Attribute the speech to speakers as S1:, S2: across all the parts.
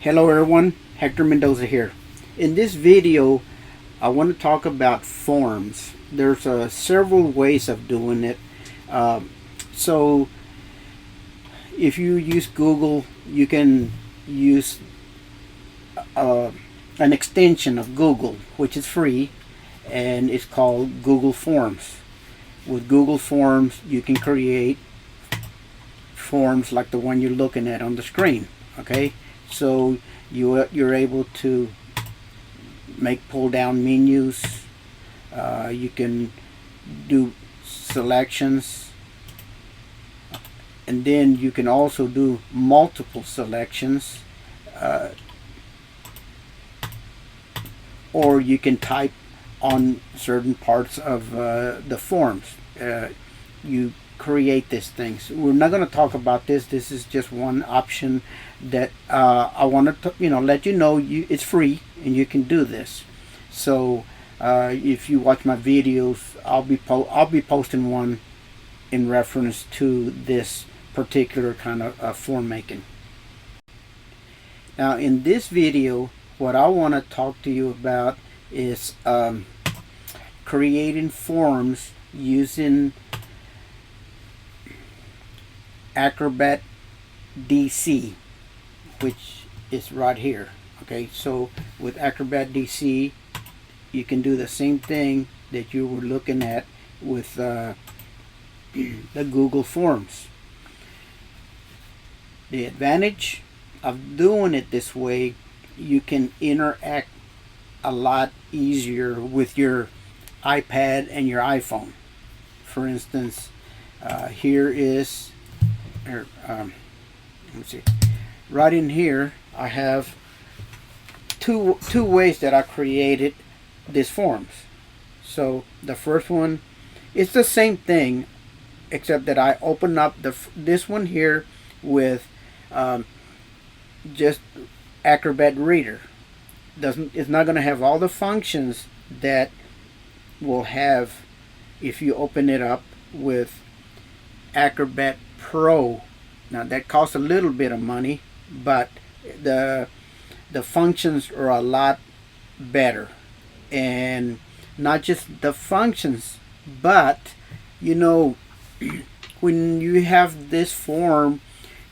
S1: Hello everyone, Hector Mendoza here. In this video, I want to talk about forms. There's several ways of doing it. So if you use Google, you can use an extension of Google, which is free, and it's called Google Forms. With Google Forms, you can create forms like the one you're looking at on the screen. Okay, so you're able to make pull down menus. You can do selections, and then you can also do multiple selections, or you can type on certain parts of the forms. You create these things. We're not going to talk about this. This is just one option that I want to let you know it's free and you can do this. So if you watch my videos, I'll be posting one in reference to this particular kind of form making. Now in this video, what I want to talk to you about is creating forms using Acrobat DC, which is right here. Okay, so with Acrobat DC, you can do the same thing that you were looking at with the Google Forms. The advantage of doing it this way, you can interact a lot easier with your iPad and your iPhone. For instance, here is let me see. Right in here, I have two ways that I created these forms. So the first one, it's the same thing, except that I open up this one here with just Acrobat Reader. It's not going to have all the functions that will have if you open it up with Acrobat Pro. Now that costs a little bit of money, but the functions are a lot better. And not just the functions, but when you have this form,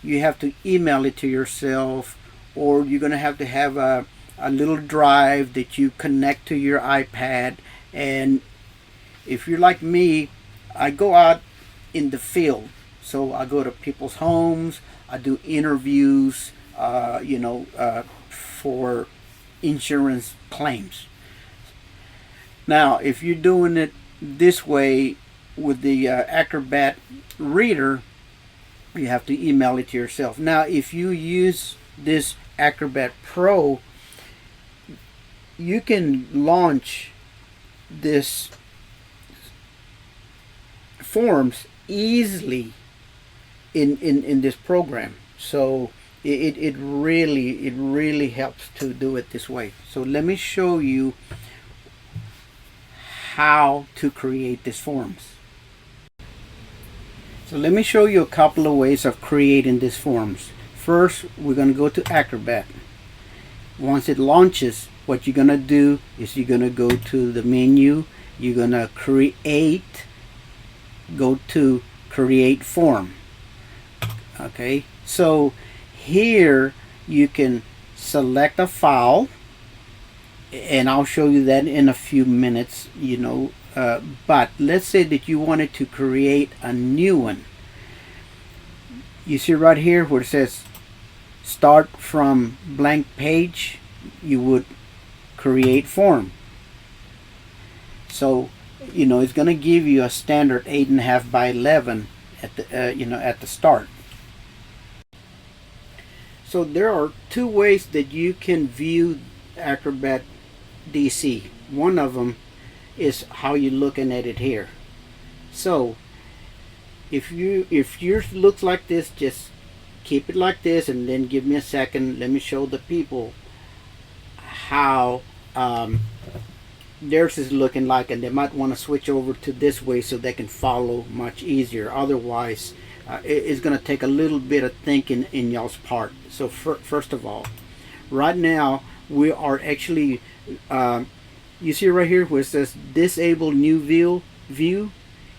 S1: you have to email it to yourself, or you're going to have a little drive that you connect to your iPad. And if you're like me, I go out in the field. So I go to people's homes, I do interviews, for insurance claims. Now, if you're doing it this way with the Acrobat Reader, you have to email it to yourself. Now, if you use this Acrobat Pro, you can launch this forms easily in this program. So it really helps to do it this way. So let me show you how to create these forms. So let me show you a couple of ways of creating these forms. First, we're going to go to Acrobat. Once it launches, what you're going to do is you're going to go to the menu, you're going to go to create form. Okay, so here you can select a file, and I'll show you that in a few minutes. But let's say that you wanted to create a new one. You see right here where it says start from blank page, you would create form. So it's going to give you a standard 8.5 by 11 at the at the start. So there are two ways that you can view Acrobat DC. One of them is how you're looking at it here. So if yours looks like this, just keep it like this, and then give me a second. Let me show the people how theirs is looking like, and they might want to switch over to this way so they can follow much easier. Otherwise, it's going to take a little bit of thinking in y'all's part. So first of all, right now we are actually, you see right here where it says disable new view.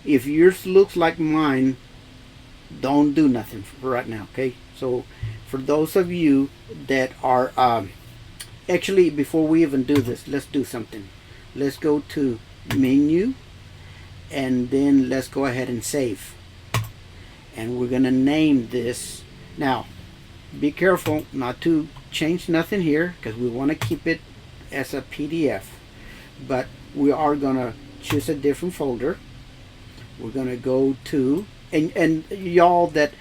S1: If yours looks like mine, don't do nothing for right now, okay? So for those of you that are, actually before we even do this, let's do something. Let's go to menu, and then let's go ahead and save. And we're gonna name this. Now be careful not to change nothing here, because we want to keep it as a PDF, but we are gonna choose a different folder. We're gonna go to, and y'all that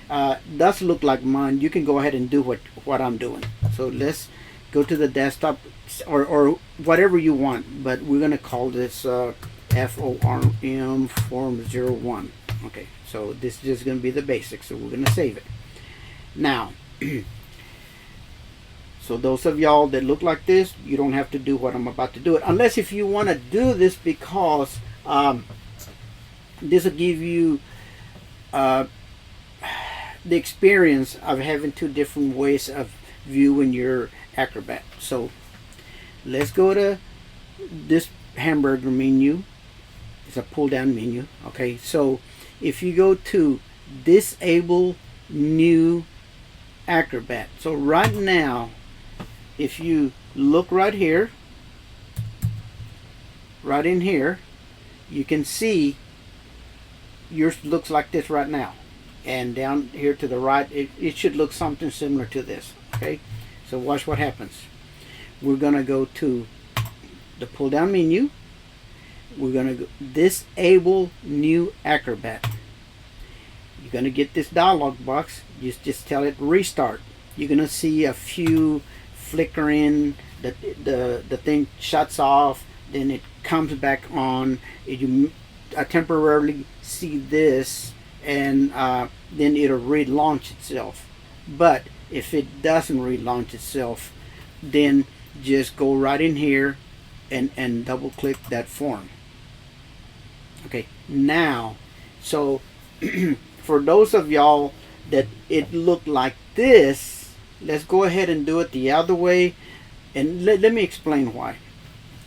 S1: does look like mine, you can go ahead and do what I'm doing. So let's go to the desktop, or whatever you want, but we're gonna call this FORM form 01. Okay, so this is just gonna be the basics, so we're gonna save it now. So those of y'all that look like this, you don't have to do what I'm about to do it, unless if you want to do this, because this will give you the experience of having two different ways of viewing your Acrobat. So let's go to this hamburger menu. It's a pull down menu. Okay, so if you go to disable new Acrobat, so right now if you look right here, right in here, you can see yours looks like this right now, and down here to the right it should look something similar to this. Okay, so watch what happens. We're gonna go to the pull down menu. We're gonna go disable new Acrobat. You're gonna get this dialog box. You just tell it restart. You're gonna see a few flickering, the thing shuts off, then it comes back on. You temporarily see this, and then it'll relaunch itself. But if it doesn't relaunch itself, then just go right in here and double click that form. Okay, now, so for those of y'all that it looked like this, let's go ahead and do it the other way, and let me explain why.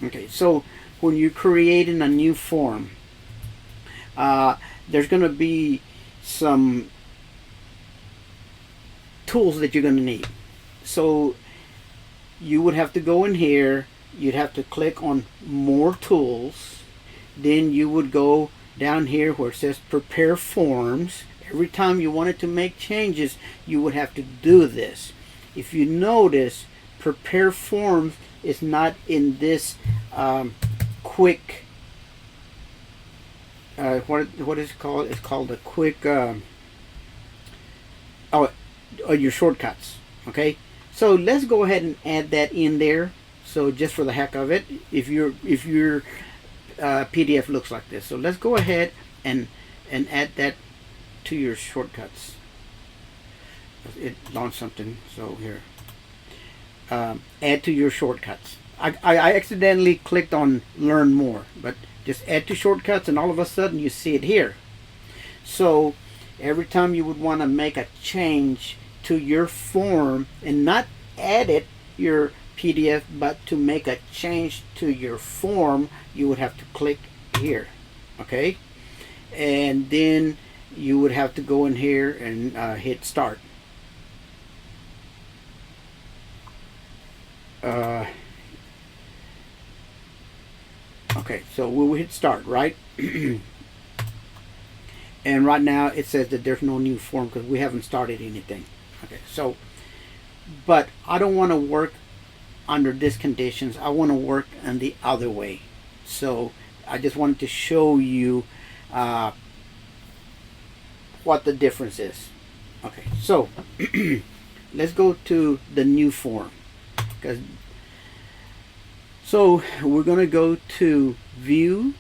S1: Okay, so when you're creating a new form, there's going to be some tools that you're going to need. So you would have to go in here, you'd have to click on more tools, then you would go down here where it says prepare forms. Every time you wanted to make changes, you would have to do this. If you notice, prepare forms is not in this quick, what is it called? It's called a quick, your shortcuts. Okay, so let's go ahead and add that in there. So just for the heck of it, if your PDF looks like this, so let's go ahead and add that to your shortcuts. It launched something, so here, add to your shortcuts. I accidentally clicked on learn more, but just add to shortcuts, and all of a sudden you see it here. So every time you would want to make a change to your form, and not edit your PDF, but to make a change to your form, you would have to click here. Okay, and then you would have to go in here and hit start. Okay, so we'll hit start, right? And right now it says that there's no new form because we haven't started anything. Okay, so, but I don't want to work under these conditions. I want to work in the other way. So I just wanted to show you what the difference is. Okay, so let's go to the new form. So we're going to go to view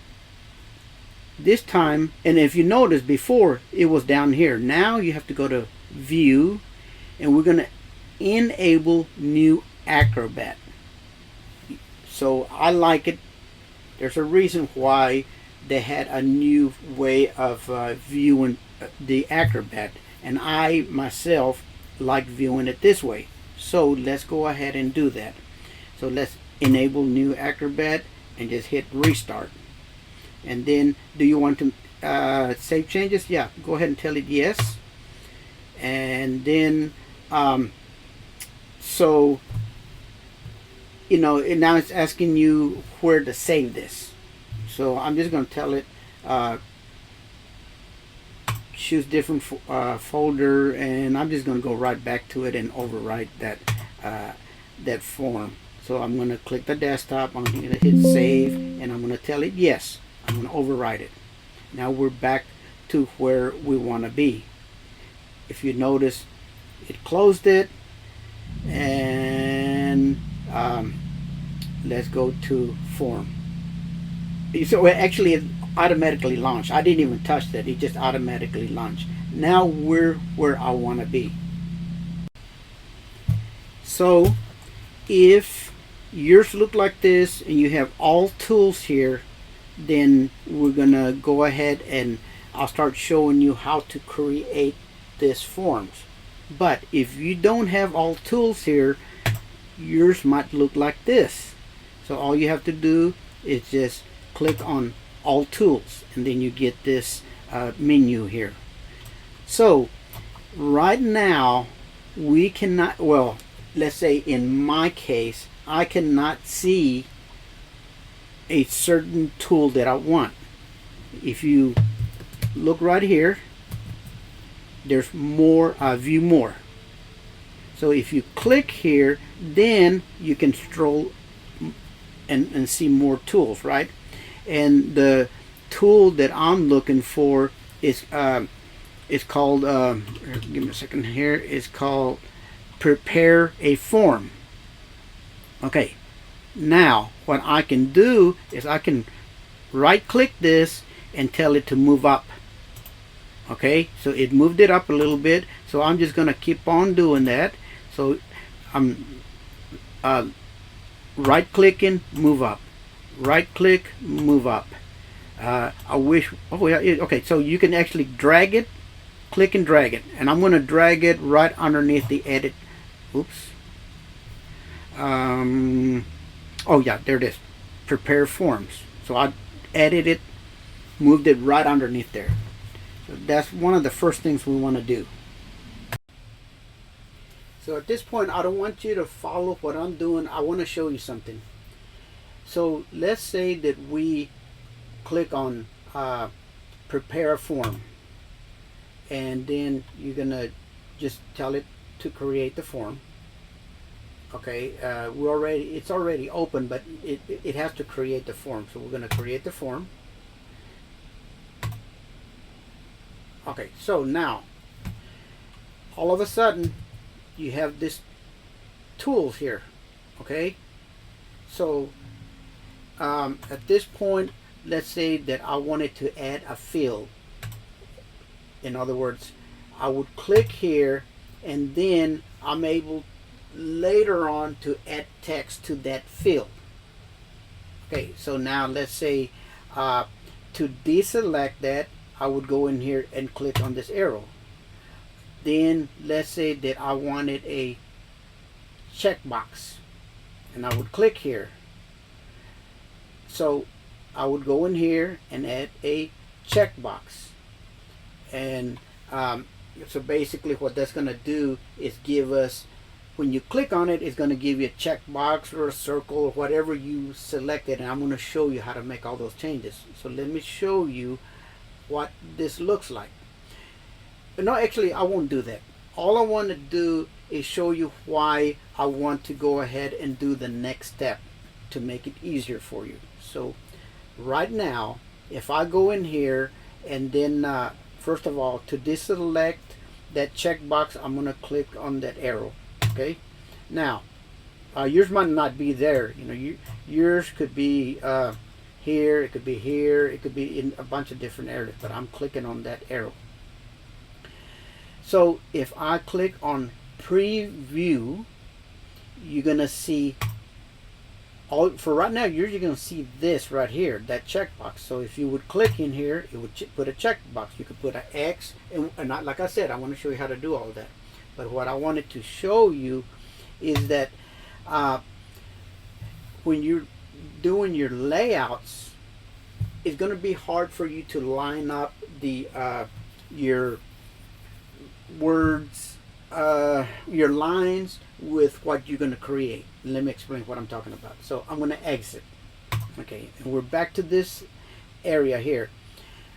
S1: this time, and if you notice before it was down here, now you have to go to view, and we're going to enable new Acrobat. So I like it. There's a reason why they had a new way of viewing the Acrobat, and I myself like viewing it this way. So let's go ahead and do that. So let's enable new Acrobat and just hit restart. And then, do you want to save changes? Yeah, go ahead and tell it yes. And then so you know, and now it's asking you where to save this. So I'm just going to tell it choose different folder, and I'm just going to go right back to it and overwrite that that form. So I'm going to click the desktop, I'm going to hit save, and I'm going to tell it yes. I'm going to overwrite it. Now we're back to where we want to be. If you notice, it closed it, and let's go to form. So actually it automatically launched. I didn't even touch that. It just automatically launched. Now we're where I want to be. So if yours look like this and you have all tools here, then we're gonna go ahead and I'll start showing you how to create this forms. But if you don't have all tools here, yours might look like this. So all you have to do is just click on all tools, and then you get this menu here. So right now we cannot, well, let's say in my case, I cannot see a certain tool that I want. If you look right here, there's more, view more. So if you click here, then you can scroll and see more tools, right? And the tool that I'm looking for is called give me a second here, it's called prepare a form. Okay, now what I can do is I can right click this and tell it to move up. Okay, so it moved it up a little bit, so I'm just gonna keep on doing that. So I'm right clicking, move up, right click, move up. I wish, oh yeah, okay, so you can actually drag it, click and drag it, and I'm going to drag it right underneath the edit. Oops. Oh yeah, there it is, prepare forms. So I edited it, moved it right underneath there. So that's one of the first things we want to do. So at this point, I don't want you to follow what I'm doing. I want to show you something. So let's say that we click on prepare a form, and then you're gonna just tell it to create the form. Okay, it's already open, but it has to create the form. So we're gonna create the form. Okay, so now all of a sudden you have this tools here. Okay, so at this point, let's say that I wanted to add a field. In other words, I would click here, and then I'm able later on to add text to that field. Okay, so now let's say to deselect that, I would go in here and click on this arrow. Then let's say that I wanted a checkbox, and I would click here. So I would go in here and add a checkbox, and so basically what that's going to do is give us, when you click on it, it's going to give you a checkbox or a circle or whatever you selected, and I'm going to show you how to make all those changes. So let me show you what this looks like. No, actually I won't do that. All I want to do is show you why I want to go ahead and do the next step to make it easier for you. So right now, if I go in here and then first of all, to deselect that checkbox, I'm going to click on that arrow. Okay, now yours might not be there. You know, yours could be here, it could be here, it could be in a bunch of different areas, but I'm clicking on that arrow. So if I click on preview, you're gonna see all, for right now you're gonna see this right here, that checkbox. So if you would click in here, it would put a checkbox. You could put an X, and like I said, I want to show you how to do all of that. But what I wanted to show you is that when you're doing your layouts, it's going to be hard for you to line up the your words, your lines with what you're going to create. Let me explain what I'm talking about. So I'm going to exit. Okay, and we're back to this area here.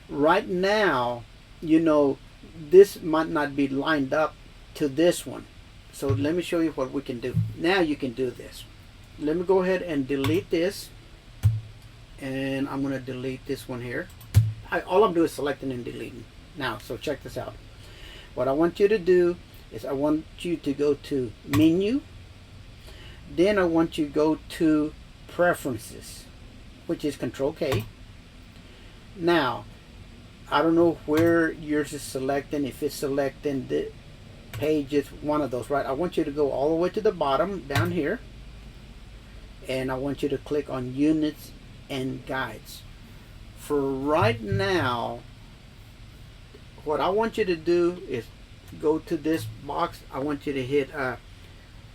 S1: Right now, you know, this might not be lined up to this one. So let me show you what we can do. Now you can do this. Let me go ahead and delete this. And I'm going to delete this one here. All I'm doing is selecting and deleting. Now, so check this out. What I want you to do is I want you to go to Menu. Then I want you to go to Preferences, which is Control K. Now, I don't know where yours is selecting. If it's selecting the pages, one of those, right? I want you to go all the way to the bottom down here. And I want you to click on Units and Guides. For right now, what I want you to do is go to this box. I want you to hit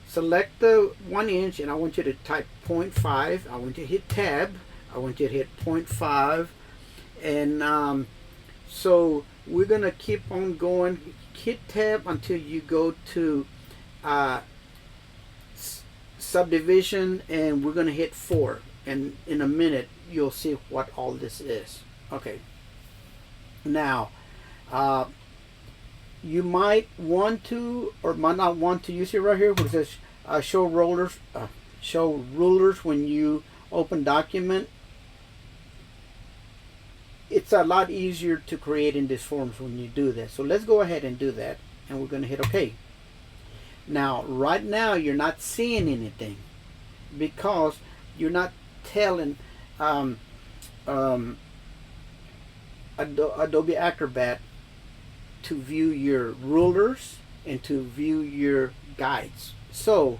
S1: select the 1 inch, and I want you to type 0.5. I want you to hit tab. I want you to hit 0.5, and so we're gonna keep on going. Hit tab until you go to subdivision, and we're gonna hit 4, and in a minute you'll see what all this is. Okay, now you might want to or might not want to. You see right here where it says show rulers when you open document. It's a lot easier to create in these forms when you do that. So let's go ahead and do that, and we're going to hit OK. Now right now you're not seeing anything because you're not telling Adobe Acrobat to view your rulers and to view your guides. So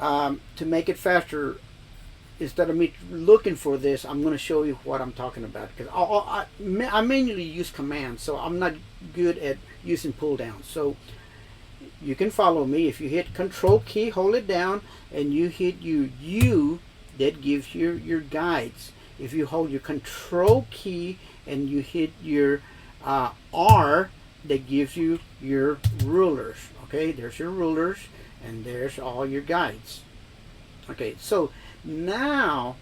S1: to make it faster, instead of me looking for this, I'm going to show you what I'm talking about, because I manually use commands, so I'm not good at using pull down. So you can follow me. If you hit Control key, hold it down, and you hit your U, that gives you your guides. If you hold your Control key and you hit your R, that gives you your rulers. Okay, there's your rulers, and there's all your guides. Okay, so now,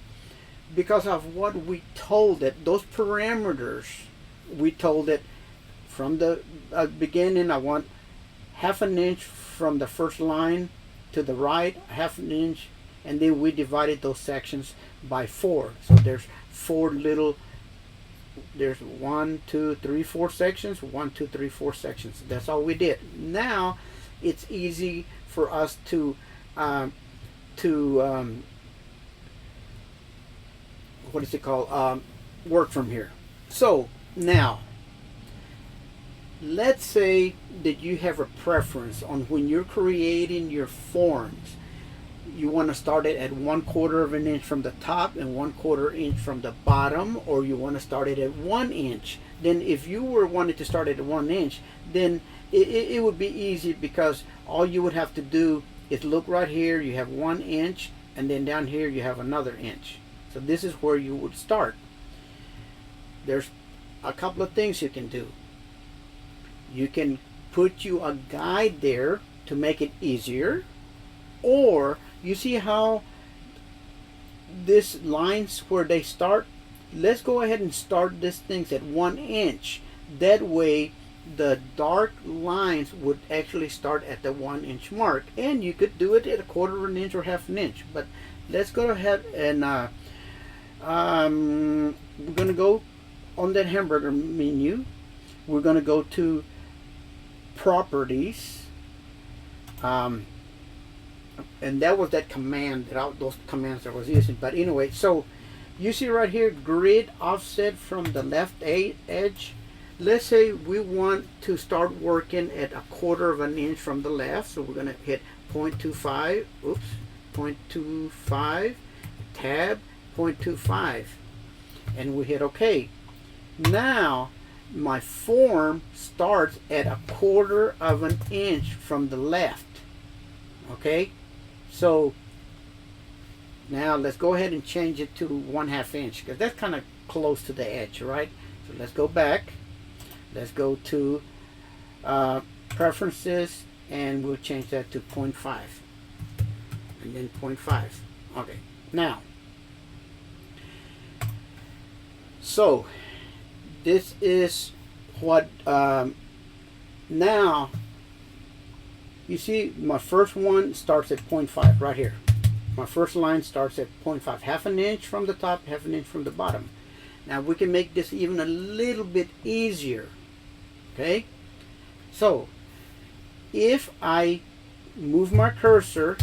S1: because of what we told it, those parameters, we told it from the beginning, I want 1/2 inch from the first line to the right, 1/2 inch, and then we divided those sections by 4. So there's 4 little, there's 1, 2, 3, 4 sections, 1, 2, 3, 4 sections. That's all we did. Now it's easy for us to what is it called, work from here. So now let's say that you have a preference on when you're creating your forms. You want to start it at 1/4 inch from the top and 1/4 inch from the bottom, or you want to start it at 1 inch. Then if you were wanting to start it at 1 inch, then it would be easy, because all you would have to do is look right here. You have 1 inch, and then down here you have another inch. So this is where you would start. There's a couple of things you can do. You can put you a guide there to make it easier, or you see how this lines where they start. Let's go ahead and start these things at 1 inch. That way the dark lines would actually start at the 1 inch mark, and you could do it at 1/4 inch or 1/2 inch. But let's go ahead and we're going to go on that hamburger menu. We're going to go to Properties, and that was that command, those commands that I was using. But anyway, so you see right here, grid offset from the left edge. Let's say we want to start working at 1/4 inch from the left, so we're going to hit 0.25, 0.25, tab, 0.25, and we hit OK. Now my form starts at 1/4 inch from the left. Okay, So now let's go ahead and change it to 1/2 inch, because that's kind of close to the edge, right? So let's go back. Let's go to preferences, and we'll change that to 0.5, and then 0.5. Okay, now, so this is what now you see my first one starts at 0.5 right here. My first line starts at 0.5, 1/2 inch from the top, 1/2 inch from the bottom. Now we can make this even a little bit easier. Okay, so if I move my cursor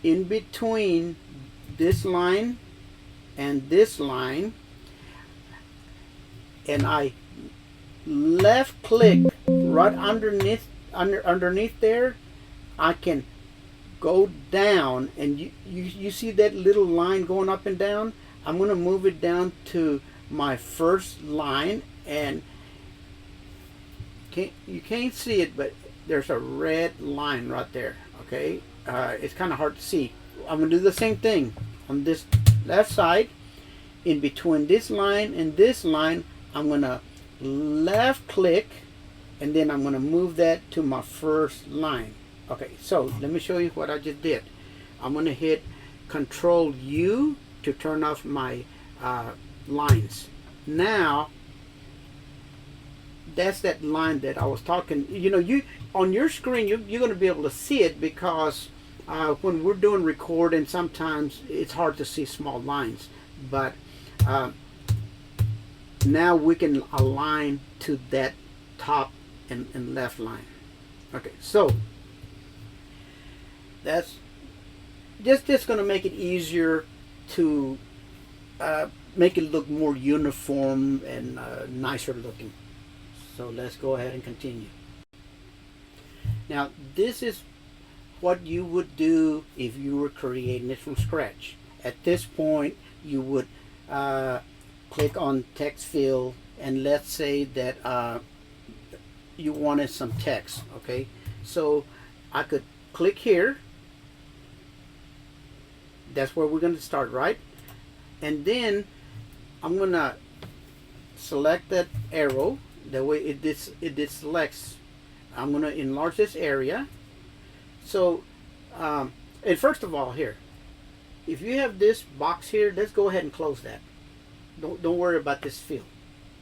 S1: in between this line and this line, and I left click right underneath there, I can go down, and you see that little line going up and down. I'm going to move it down to my first line, and you can't see it, but there's a red line right there. Okay, it's kind of hard to see. I'm going to do the same thing on this left side. In between this line and this line, I'm going to left click, and then I'm going to move that to my first line. Okay, so let me show you what I just did. I'm going to hit Control U to turn off my lines. Now that's that line that I was talking. You know, you on your screen you're going to be able to see it, because when we're doing recording, sometimes it's hard to see small lines, but now we can align to that top and left line. Okay, so that's just going to make it easier to make it look more uniform and nicer looking. So let's go ahead and continue. Now this is what you would do if you were creating it from scratch. At this point you would click on text fill, and let's say that you wanted some text. Okay, so I could click here. That's where we're going to start, right? And then I'm going to select that arrow. That way it selects. I'm going to enlarge this area. So and first of all, here, if you have this box here, let's go ahead and close that. Don't worry about this field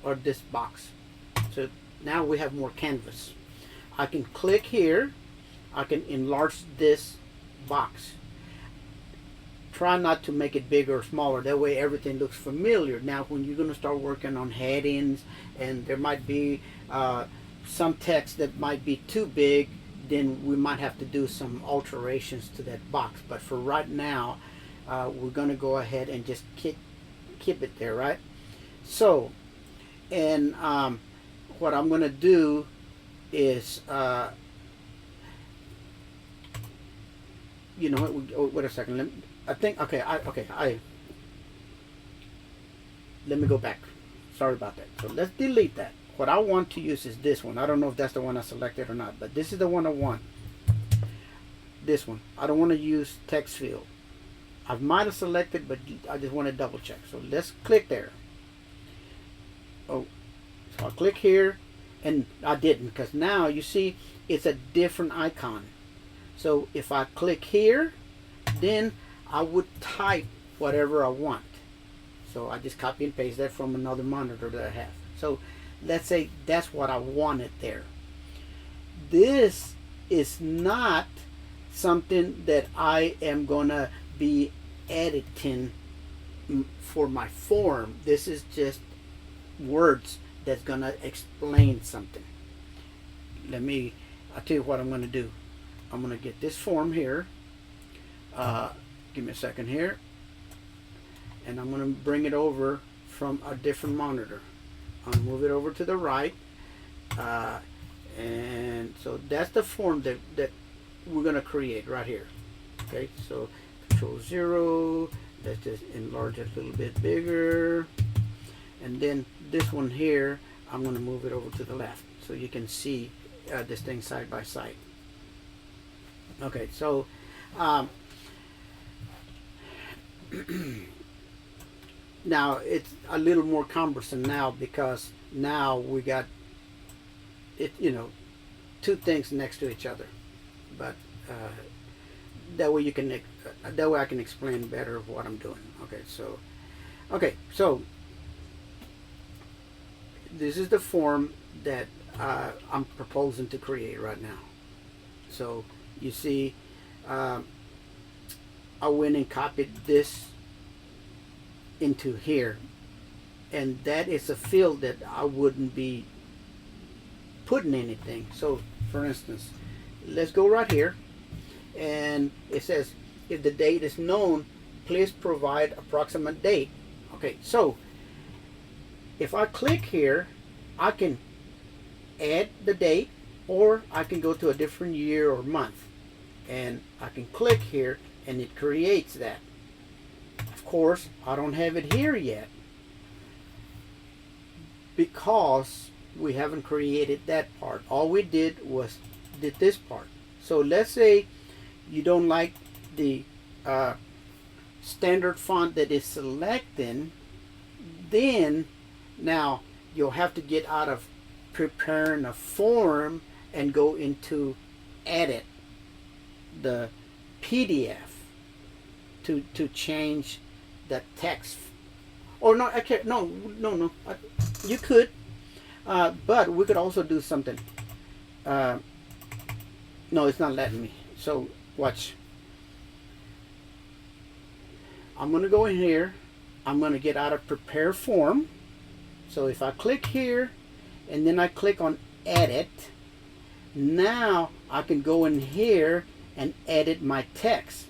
S1: or this box. So now we have more canvas. I can click here. I can enlarge this box. Try not to make it bigger or smaller. That way everything looks familiar. Now when you're going to start working on headings, and there might be some text that might be too big, then we might have to do some alterations to that box. But for right now, we're going to go ahead and just keep it there, right? So, and what I'm going to do is you know what, wait a second. Let me go back. Sorry about that. So let's delete that. What I want to use is this one. I don't know if that's the one I selected or not, but this is the one I want. This one. I don't want to use text field. I might have selected, but I just want to double check. So let's click there. Oh, so I'll click here, and I didn't, because now you see it's a different icon. So if I click here, then I would type whatever I want. So I just copy and paste that from another monitor that I have. So let's say that's what I wanted there. This is not something that I am gonna be editing for my form. This is just words that's gonna explain something. I'll tell you what I'm gonna do. I'm gonna get this form here. Give me a second here, and I'm going to bring it over from a different monitor. I'll move it over to the right, and so that's the form that we're going to create right here. Okay, so Control 0. Let's just enlarge it a little bit bigger, and then this one here, I'm going to move it over to the left so you can see this thing side by side. Okay, so Um, now it's a little more cumbersome now because now we got it, you know, two things next to each other. But that way you can that way I can explain better what I'm doing. Okay, so this is the form that I'm proposing to create right now. So you see, I went and copied this into here, and that is a field that I wouldn't be putting anything. So for instance, let's go right here, and it says if the date is known, please provide approximate date. Okay, so if I click here, I can add the date, or I can go to a different year or month, and I can click here and it creates that. Of course, I don't have it here yet because we haven't created that part. All we did was did this part. So let's say you don't like the standard font that is selected, then now you'll have to get out of preparing a form and go into edit the PDF to change the text. Or no, I can't. No. You could, but we could also do something. No, it's not letting me. So watch. I'm going to go in here. I'm going to get out of prepare form. So if I click here and then I click on edit, now I can go in here and edit my text.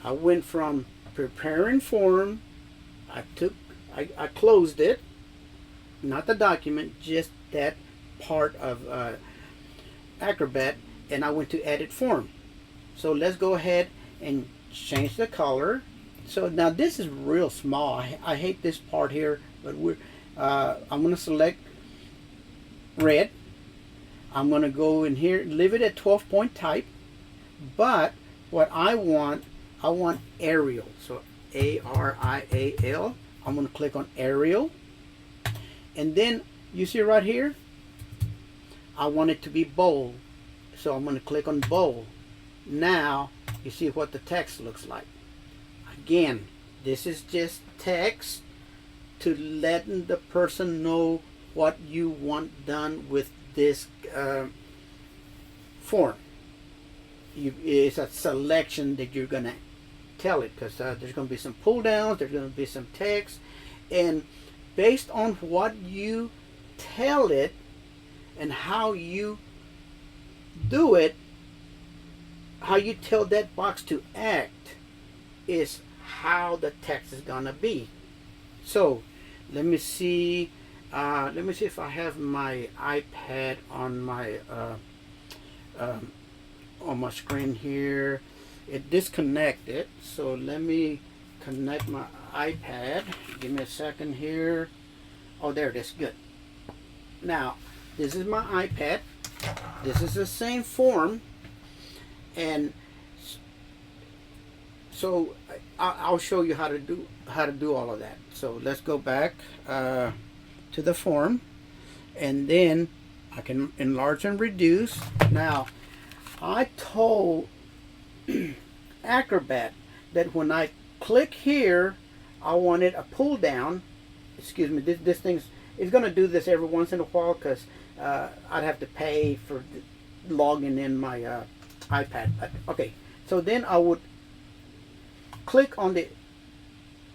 S1: I went from preparing form, I closed it, not the document, just that part of Acrobat, and I went to edit form. So let's go ahead and change the color. So now this is real small. I hate this part here, but I'm going to select red. I'm going to go in here, leave it at 12-point type, but what I want Arial. So A-R-I-A-L. I'm going to click on Arial, and then you see right here, I want it to be bold. So I'm going to click on bold. Now you see what the text looks like. Again, this is just text to letting the person know what you want done with this form. It's a selection that you're going to tell it, because there's going to be some pull downs, there's going to be some text, and based on what you tell it and how you do it, how you tell that box to act is how the text is going to be. So let me see if I have my iPad on my screen here. It disconnected, so let me connect my iPad. Give me a second here. Oh, there it is. Good. Now this is my iPad. This is the same form, and so I'll show you how to do all of that. So let's go back to the form, and then I can enlarge and reduce. Now I told Acrobat that when I click here, I wanted a pull down. Excuse me, this thing's it's going to do this every once in a while, because I'd have to pay for logging in my iPad. Okay, so then I would click on the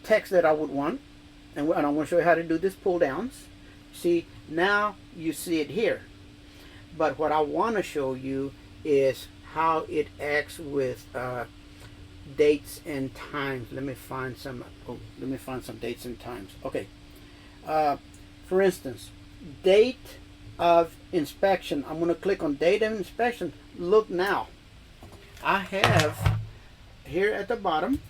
S1: text that I would want, and I want to show you how to do this pull downs. See, now you see it here, but what I want to show you is how it acts with dates and times. Let me find some dates and times. Okay, for instance, date of inspection. I'm going to click on date of inspection. Look now, I have here at the bottom,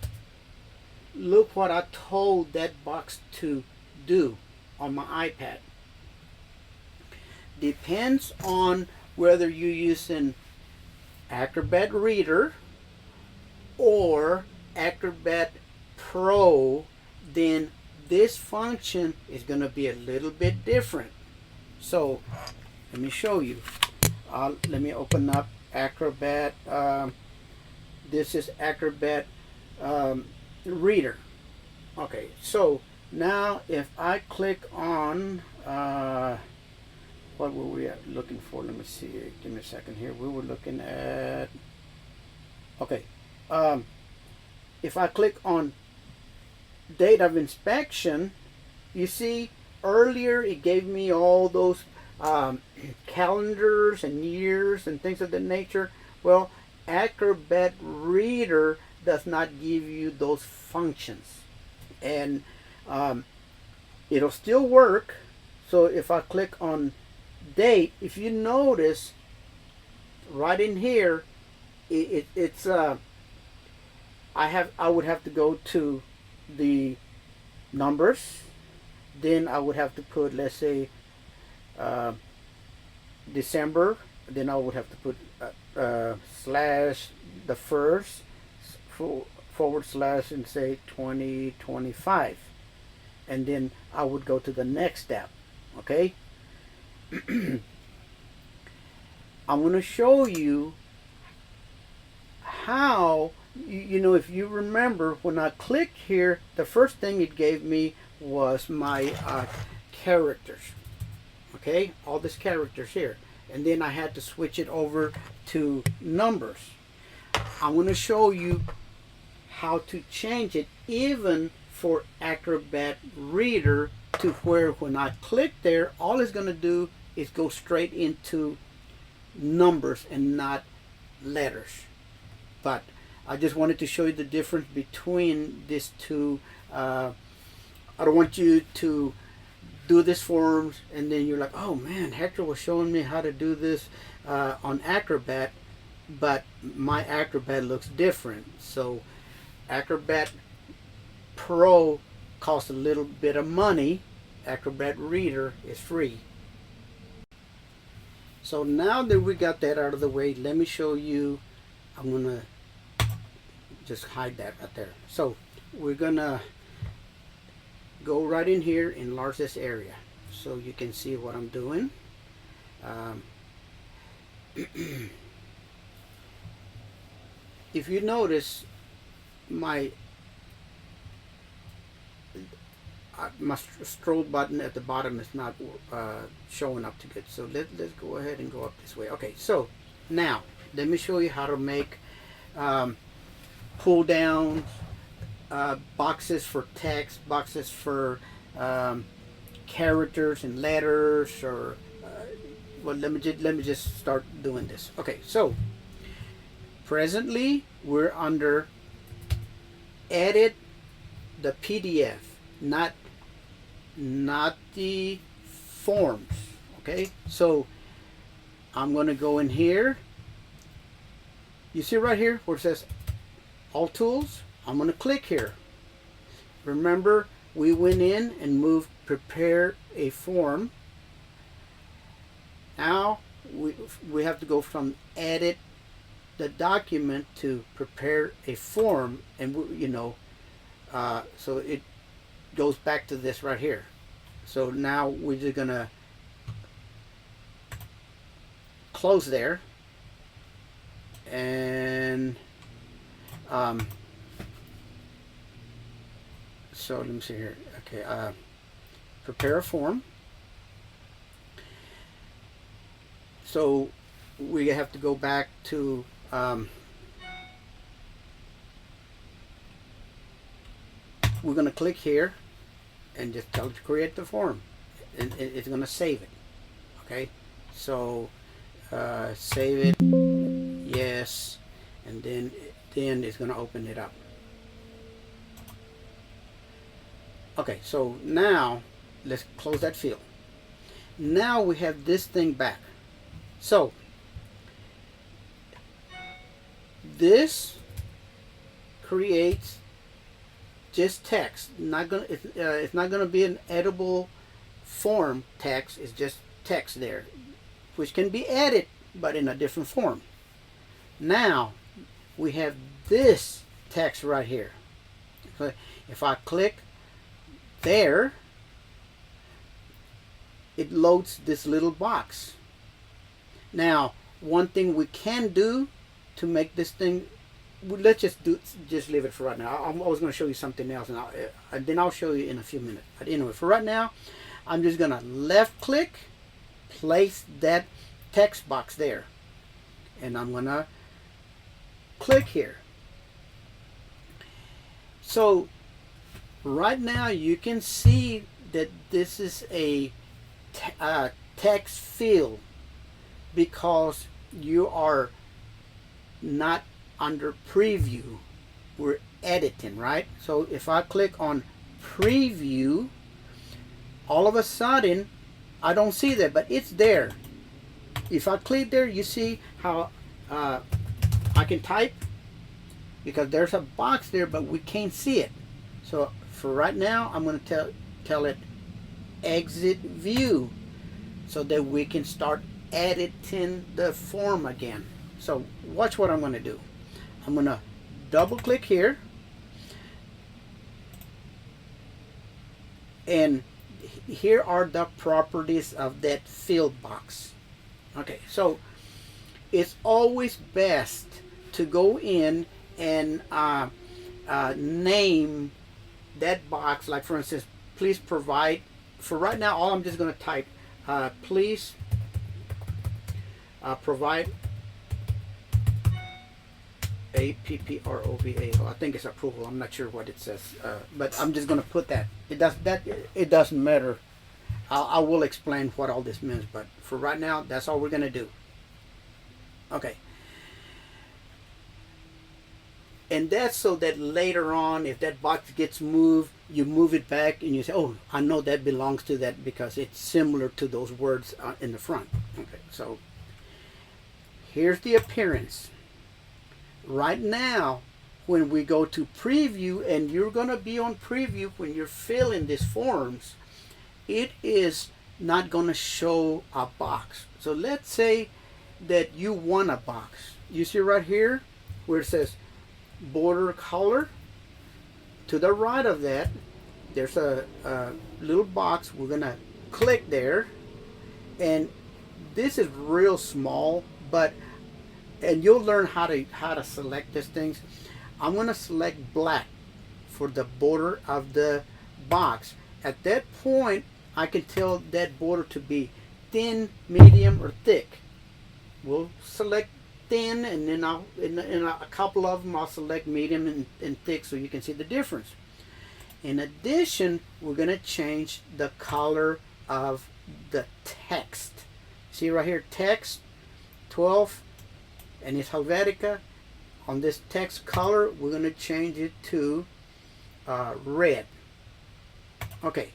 S1: look what I told that box to do on my iPad. Depends on whether you're using Acrobat Reader or Acrobat Pro, then this function is going to be a little bit different. So let me show you. Let me open up Acrobat. This is Acrobat Reader. Okay, so now if I click on what were we looking for? Let me see. Give me a second here. We were looking at, okay, if I click on date of inspection, you see earlier it gave me all those calendars and years and things of that nature. Well, Acrobat Reader does not give you those functions, and it'll still work. So if I click on date, if you notice right in here, it's I would have to go to the numbers, then I would have to put, let's say, December, then I would have to put slash the first forward slash and say 2025, and then I would go to the next step. Okay. I'm going to show you how, you know, if you remember, when I clicked here, the first thing it gave me was my characters. Okay, all these characters here, and then I had to switch it over to numbers. I'm going to show you how to change it even for Acrobat Reader, to where when I click there, all it's going to do is go straight into numbers and not letters. But I just wanted to show you the difference between these two. I don't want you to do this forms and then you're like, oh man, Hector was showing me how to do this on Acrobat, but my Acrobat looks different. So Acrobat Pro costs a little bit of money. Acrobat Reader is free. So now that we got that out of the way, let me show you. I'm gonna just hide that right there. So we're gonna go right in here, enlarge this area so you can see what I'm doing. If you notice, my stroll button at the bottom is not showing up too good. So let's go ahead and go up this way. Okay, so now let me show you how to make pull downs, boxes for text, boxes for characters and letters, or well, let me just start doing this. Okay, so presently we're under edit the PDF, not the forms. Okay, so I'm going to go in here. You see right here where it says all tools? I'm going to click here. Remember, we went in and moved prepare a form. Now we have to go from edit the document to prepare a form, and you know, so it goes back to this right here. So now we're just gonna close there, and so let me see here. Okay, prepare a form. So we have to go back to we're going to click here and just tell it to create the form, and it's going to save it. Okay, so save it, yes, and then it's going to open it up. Okay, so now let's close that field. Now we have this thing back. So this creates just text. It's not gonna be an editable form text. It's just text there, which can be edited, but in a different form. Now we have this text right here. Okay. If I click there, it loads this little box. Now, one thing we can do to make this thing, let's just leave it for right now. I was going to show you something else, and then I'll show you in a few minutes. But anyway, for right now, I'm just going to left click, place that text box there, and I'm going to click here. So right now you can see that this is a text field because you are not under preview. We're editing, right? So if I click on preview, all of a sudden I don't see that, but it's there. If I click there, you see how I can type, because there's a box there but we can't see it. So for right now, I'm going to tell it exit view so that we can start editing the form again. So watch what I'm going to do. I'm going to double click here, and here are the properties of that field box. Okay, so it's always best to go in and name that box. Like for instance, please provide, for right now all I'm just going to type please provide APPROVA. I think it's approval. I'm not sure what it says, but I'm just going to put that. It doesn't matter. I will explain what all this means, but for right now, that's all we're going to do. Okay. And that's so that later on, if that box gets moved, you move it back and you say, oh, I know that belongs to that because it's similar to those words in the front. Okay, so here's the appearance. Right now, when we go to preview, and you're going to be on preview when you're filling these forms, it is not going to show a box. So let's say that you want a box. You see right here where it says border color. To the right of that, there's a little box. We're going to click there, and this is real small, but and you'll learn how to select these things. I'm going to select black for the border of the box. At that point, I can tell that border to be thin, medium, or thick. We'll select thin, and then in a couple of them I'll select medium and thick so you can see the difference. In addition, we're going to change the color of the text. See right here, text 12, and it's Helvetica. On this text color, we're going to change it to red. Okay,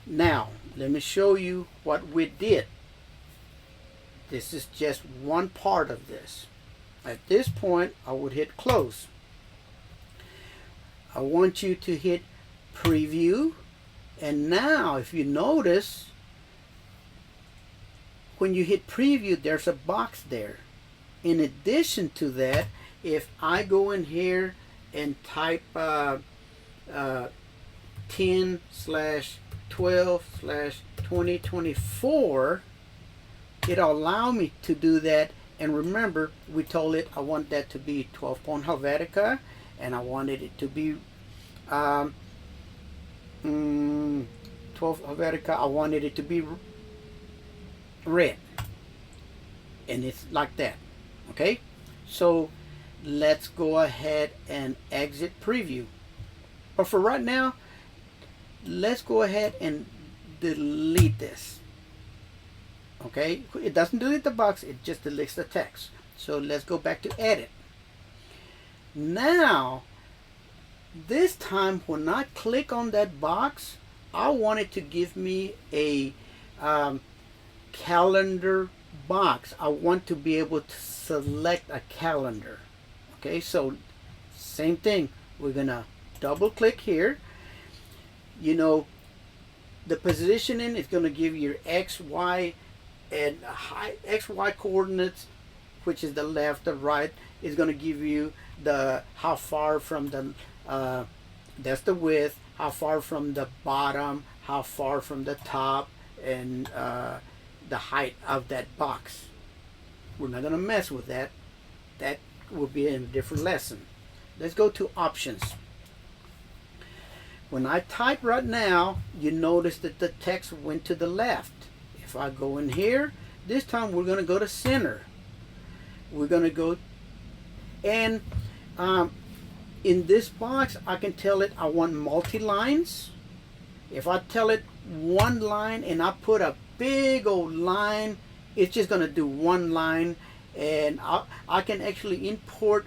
S1: now let me show you what we did. This is just one part of this. At this point, I would hit close. I want you to hit preview, and now if you notice, when you hit preview, there's a box there. In addition to that, if I go in here and type 10/12/2024, it'll allow me to do that. And remember, we told it I want that to be 12-point Helvetica, and I wanted it to be 12 Helvetica. I wanted it to be red, and it's like that. Okay, so let's go ahead and exit preview. But for right now, let's go ahead and delete this. Okay, it doesn't delete the box, it just deletes the text. So let's go back to edit. Now, this time when I click on that box, I want it to give me a calendar box. I want to be able to select a calendar. Okay, so same thing. We're gonna double click here. You know, the positioning is going to give you your X, Y, and X, Y coordinates, which is the left, the right, is going to give you the how far from the that's the width, how far from the bottom, how far from the top, and the height of that box. We're not going to mess with that. That will be in a different lesson. Let's go to options. When I type right now, you notice that the text went to the left. If I go in here, this time we're going to go to center. We're going to go, and in this box, I can tell it I want multi-lines. If I tell it one line and I put a big old line, it's just going to do one line, and I can actually import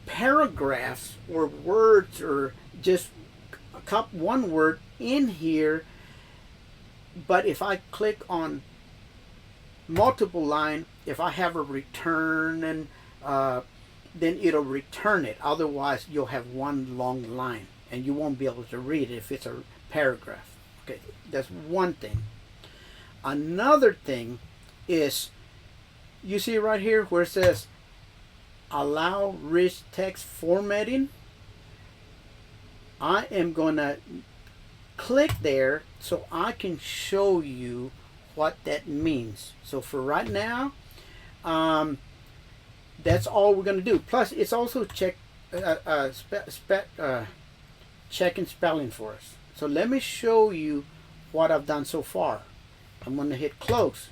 S1: paragraphs or words or just one word in here. But if I click on multiple line, if I have a return, and then it'll return it. Otherwise, you'll have one long line and you won't be able to read it if it's a paragraph. Okay, that's one thing. Another thing is, you see right here where it says allow rich text formatting. I am going to click there so I can show you what that means. So for right now, that's all we're going to do. Plus, it's also checking spelling for us. So let me show you what I've done so far. I'm going to hit close.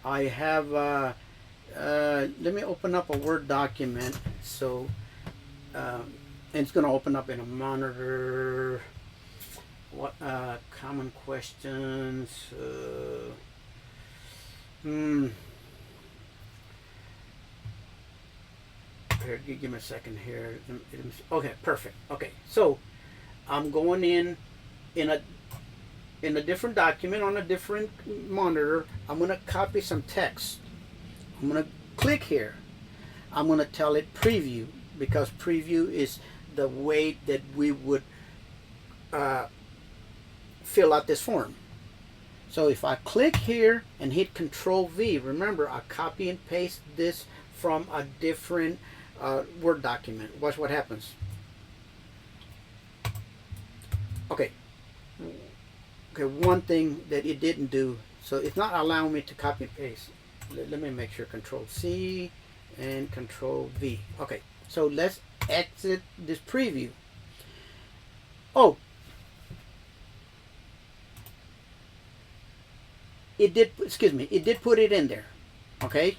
S1: I have, let me open up a Word document. So, and it's going to open up in a monitor. What common questions? Here, give me a second here. Okay, perfect. Okay, so I'm going in a different document on a different monitor. I'm going to copy some text. I'm going to click here. I'm going to tell it preview, because preview is the way that we would fill out this form. So if I click here and hit Control V, remember I copy and paste this from a different Word document. Watch what happens. Okay, one thing that it didn't do, so it's not allowing me to copy and paste. Let me make sure. Control C and Control V. Okay, so let's exit this preview. Oh, it did, excuse me, it did put it in there. Okay,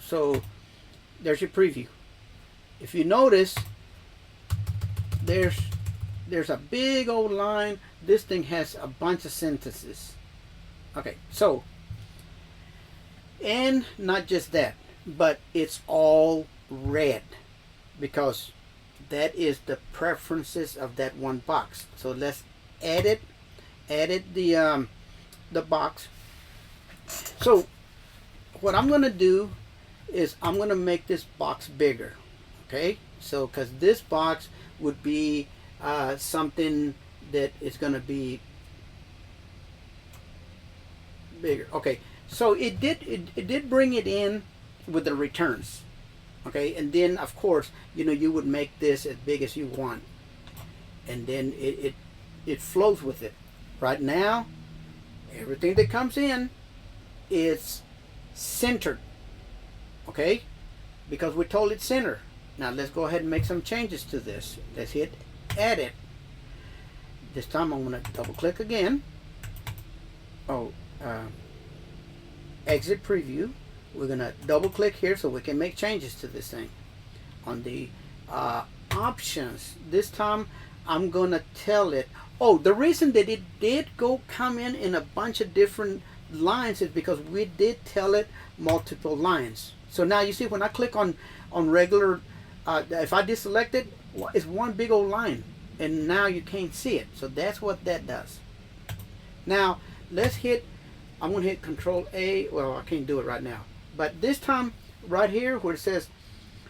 S1: so there's your preview. If you notice, there's a big old line. This thing has a bunch of sentences. Okay, so, and not just that, but it's all red, because that is the preferences of that one box. So let's edit the box. So what I'm going to do is I'm going to make this box bigger. Okay, so because this box would be something that is going to be bigger. Okay, so it did bring it in with the returns. Okay, and then of course, you know, you would make this as big as you want, and then it flows with it. Right now, everything that comes in is centered. Okay, because we told it center. Now let's go ahead and make some changes to this. Let's hit edit. This time I'm going to double click again. Exit preview. We're going to double click here so we can make changes to this thing. On the options, this time I'm going to tell it, oh, the reason that it did come in a bunch of different lines is because we did tell it multiple lines. So now you see when I click on regular, if I deselect it, it's one big old line, and now you can't see it. So that's what that does. Now let's hit, I'm going to hit Control A. Well, I can't do it right now, but this time right here where it says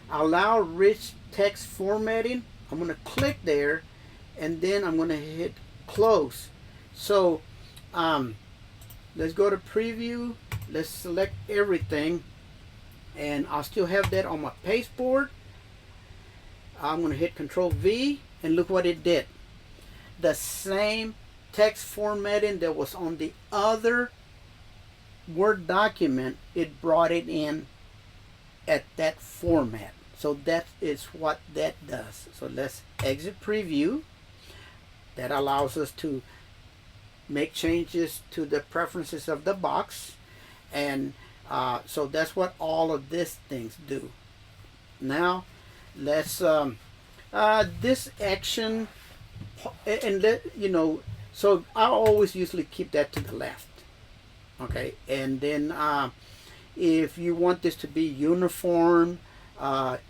S1: allow rich text formatting, I'm going to click there, and then I'm going to hit close. So let's go to preview. Let's select everything, and I'll still have that on my pasteboard. I'm going to hit Control V, and look what it did. The same text formatting that was on the other Word document, it brought it in at that format. So that is what that does. So let's exit preview. That allows us to make changes to the preferences of the box, and so that's what all of these things do. Now let's this action, and so I always usually keep that to the left. Okay, and then if you want this to be uniform,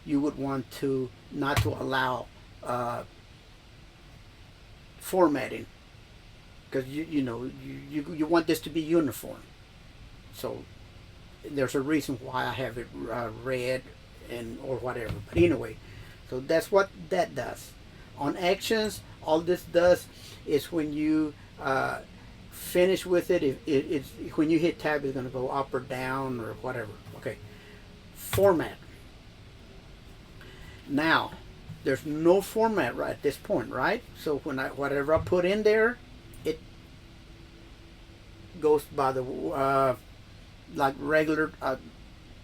S1: you would want to not to allow formatting, because you want this to be uniform. So there's a reason why I have it red and or whatever. But anyway, so that's what that does. On actions, all this does is when you finish with it, it's when you hit tab, it's going to go up or down or whatever. Okay, format. Now there's no format right at this point, right? So when whatever I put in there, it goes by the like regular.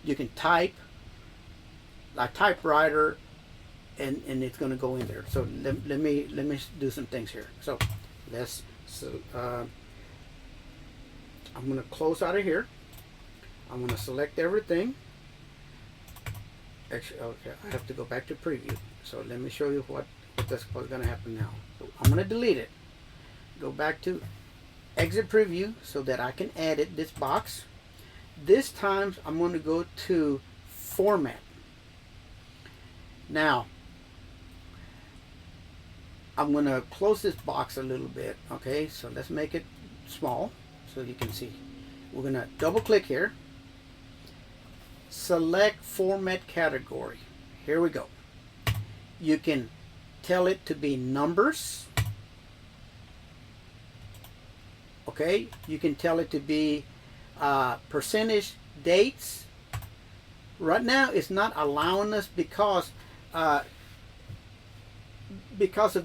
S1: You can type like typewriter, and it's going to go in there. So let me do some things here. So I'm going to close out of here. I'm going to select everything. Actually, okay, I have to go back to preview. So let me show you what's going to happen now. So I'm going to delete it. Go back to exit preview so that I can edit this box. This time I'm going to go to format. Now I'm going to close this box a little bit. Okay, so let's make it small so you can see. We're going to double click here. Select format category. Here we go. You can tell it to be numbers. Okay, you can tell it to be percentage, dates. Right now it's not allowing us because of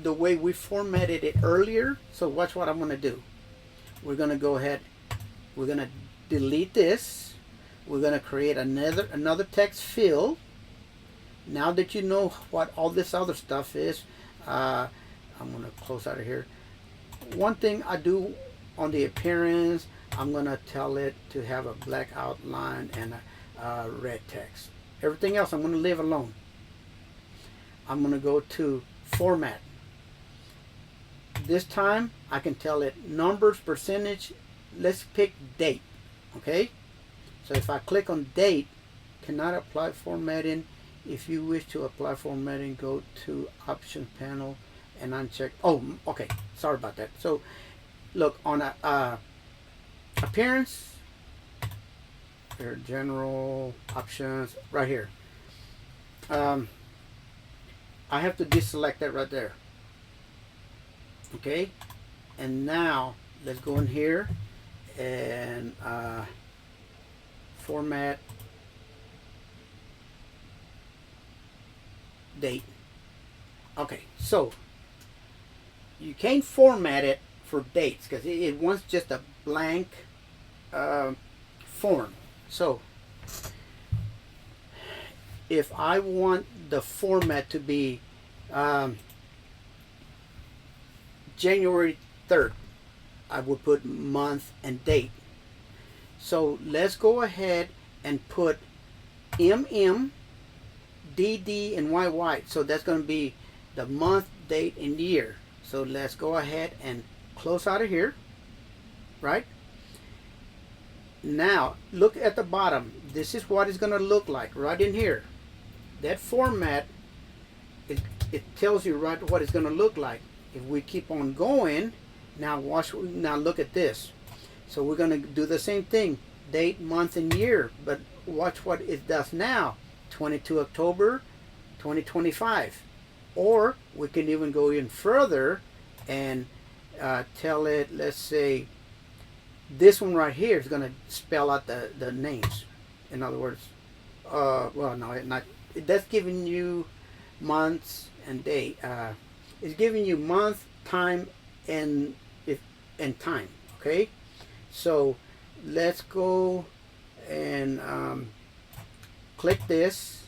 S1: the way we formatted it earlier. So watch what I'm going to do. We're going to go ahead, we're going to delete this. We're going to create another text field. Now that you know what all this other stuff is, I'm going to close out of here. One thing I do on the appearance, I'm going to tell it to have a black outline and a red text. Everything else I'm going to leave alone. I'm going to go to format. This time I can tell it numbers, percentage. Let's pick date. Okay, so if I click on date, cannot apply formatting. If you wish to apply formatting, go to option panel and uncheck. Oh, okay, sorry about that. So look on appearance, here, general options, right here. I have to deselect that right there. Okay, and now let's go in here and format date. Okay, so you can't format it for dates because it wants just a blank form. So if I want the format to be January 3rd, I would put month and date. So let's go ahead and put MM, DD, and YY. So that's going to be the month, date, and year. So let's go ahead and close out of here. Right? Now look at the bottom. This is what it's going to look like right in here. That format, it tells you right what it's going to look like. If we keep on going, now look at this. So we're going to do the same thing, date, month, and year. But watch what it does now, 22 October 2025. Or we can even go in further and tell it, let's say, this one right here is going to spell out the names. In other words, well, no, not. That's giving you months and day. It's giving you month, time, and if and time. Okay, so let's go and click this.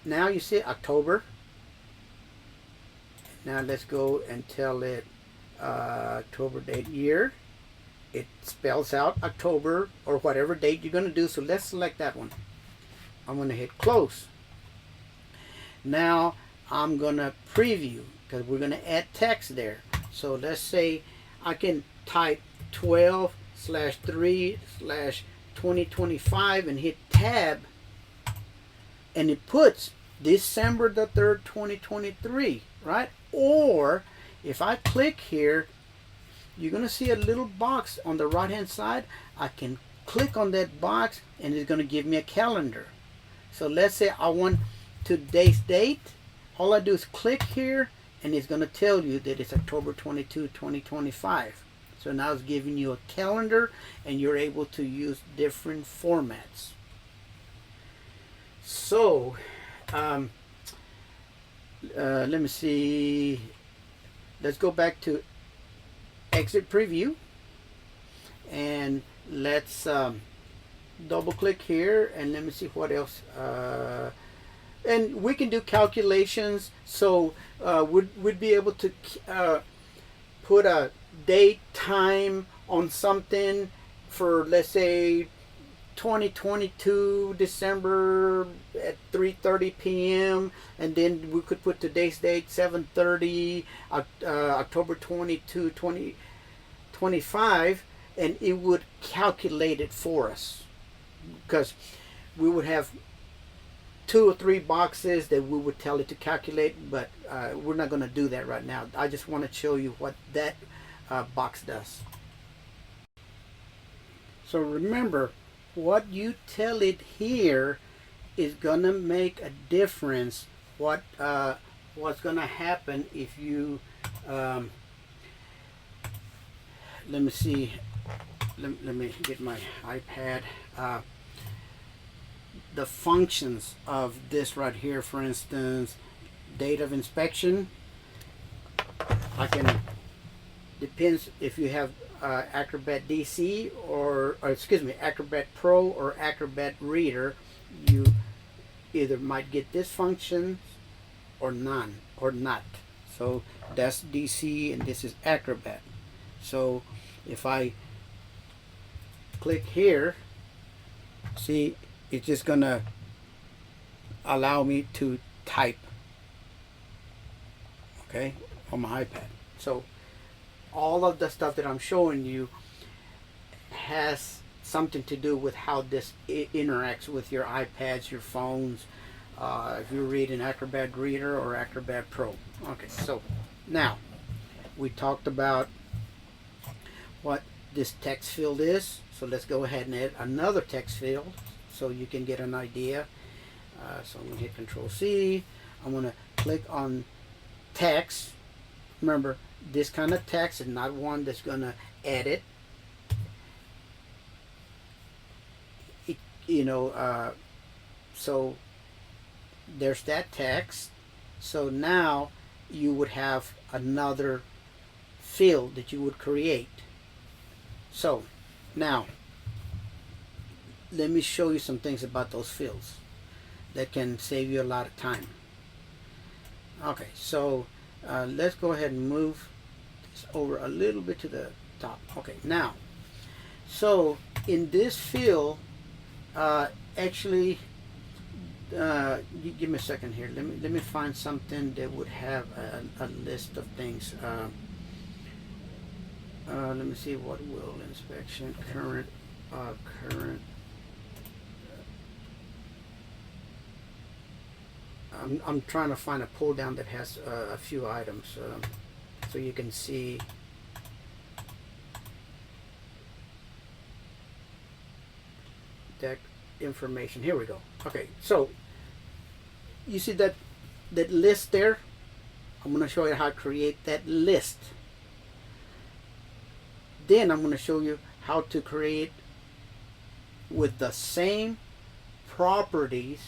S1: Now you see October. Now let's go and tell it October date year. It spells out October or whatever date you're going to do. So let's select that one. I'm going to hit close. Now I'm going to preview because we're going to add text there. So let's say I can type 12/3/2025 and hit tab, and it puts December the 3rd, 2023, right? Or if I click here, you're going to see a little box on the right hand side. I can click on that box and it's going to give me a calendar. So let's say I want today's date. All I do is click here and it's going to tell you that it's October 22, 2025. So now it's giving you a calendar and you're able to use different formats. So let me see. Let's go back to exit preview and let's double click here and let me see what else. And we can do calculations. So we'd be able to put a date, time on something for, let's say, 2022 December at 3:30 p.m. and then we could put today's date 7:30 October 22 2025 and it would calculate it for us because we would have 2 or 3 boxes that we would tell it to calculate, but we're not going to do that right now. I just want to show you what that box does. So remember, what you tell it here is gonna make a difference. What's gonna happen if you let me see. Let me get my iPad. The functions of this right here, for instance, date of inspection. I can, depends if you have Acrobat DC or excuse me, Acrobat Pro or Acrobat Reader, you either might get this function or none or not. So that's DC and this is Acrobat. So if I click here, see, it's just gonna allow me to type, okay, on my iPad. So all of the stuff that I'm showing you has something to do with how this interacts with your iPads, your phones, if you're reading Acrobat Reader or Acrobat Pro. Okay, so now we talked about what this text field is. So let's go ahead and add another text field so you can get an idea. So I'm going to hit Control C. I'm going to click on text. Remember, this kind of text is not one that's going to edit. So there's that text. So now you would have another field that you would create. So now let me show you some things about those fields that can save you a lot of time. Okay, so let's go ahead and move this over a little bit to the top. Okay, now, so in this field, actually, give me a second here. Let me find something that would have a list of things. Let me see, what will inspection, current. I'm trying to find a pull down that has a few items so you can see. That information. Here we go. Okay, so you see that list there? I'm going to show you how to create that list. Then I'm going to show you how to create with the same properties,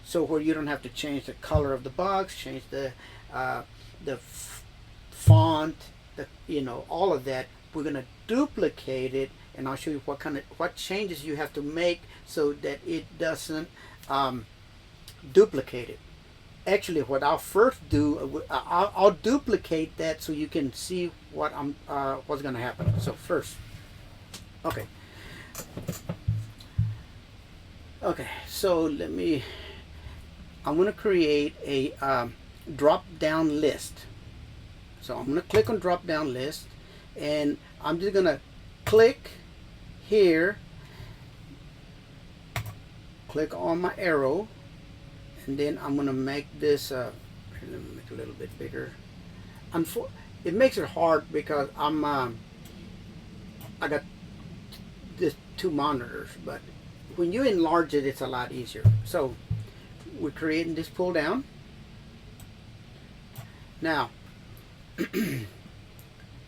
S1: so where you don't have to change the color of the box, change the font, all of that. We're going to duplicate it, and I'll show you what changes you have to make so that it doesn't duplicate it. Actually, what I'll first do, I'll duplicate that so you can see what's going to happen. So first, okay, so I'm going to create a drop-down list. So I'm going to click on drop-down list, and I'm just going to click here, click on my arrow, and then I'm going to make this, let me make it a little bit bigger. It makes it hard because I got this 2 monitors, but when you enlarge it, it's a lot easier. So we're creating this pull down. Now,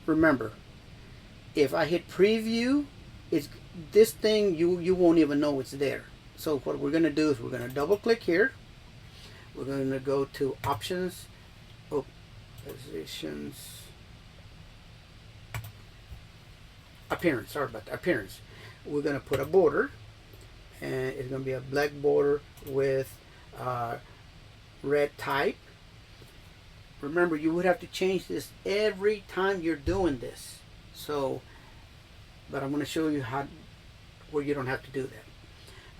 S1: remember, if I hit preview, it's this thing, you won't even know it's there. So what we're going to do is we're going to double click here. We're going to go to options, positions, appearance. Sorry about that, appearance. We're going to put a border, and it's going to be a black border with red type. Remember, you would have to change this every time you're doing this. So, but I'm going to show you where you don't have to do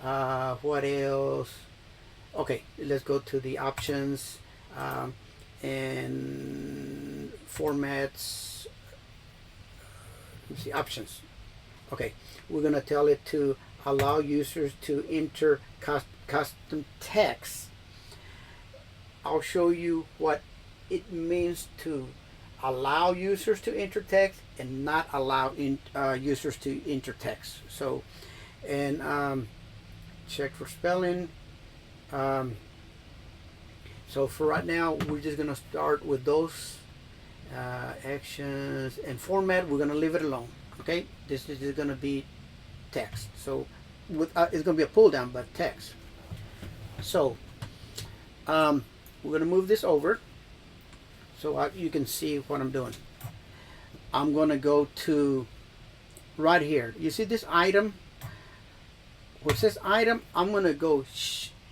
S1: that. What else? Okay, let's go to the options and formats. Let me see, options. Okay, we're going to tell it to allow users to enter custom text. I'll show you what it means to allow users to enter text and not allow users to enter text. So, and check for spelling. So for right now, we're just going to start with those actions and format. We're going to leave it alone. Okay, this is going to be text. So it's going to be a pull down, but text. So we're going to move this over so you can see what I'm doing. I'm going to go to right here. You see this item? Where it says item, I'm going to go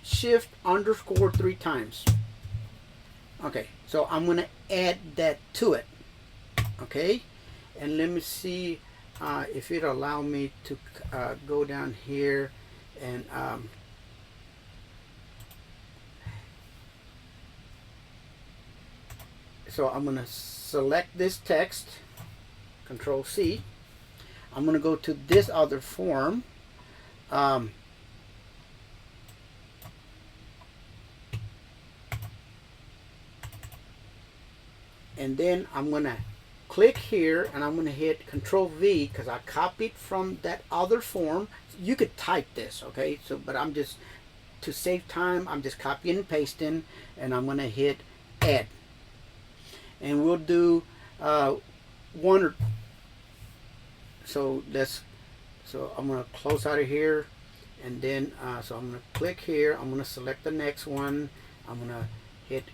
S1: shift _ 3 times. Okay, so I'm going to add that to it. Okay, and let me see if it'll allow me to go down here and so I'm going to select this text, Control C. I'm going to go to this other form. And then I'm going to click here and I'm going to hit Control V because I copied from that other form. You could type this, okay? So, but I'm just, to save time, I'm just copying and pasting, and I'm going to hit Add. And we'll do one or so. So I'm going to close out of here, and then so I'm going to click here. I'm going to select the next one. I'm going to hit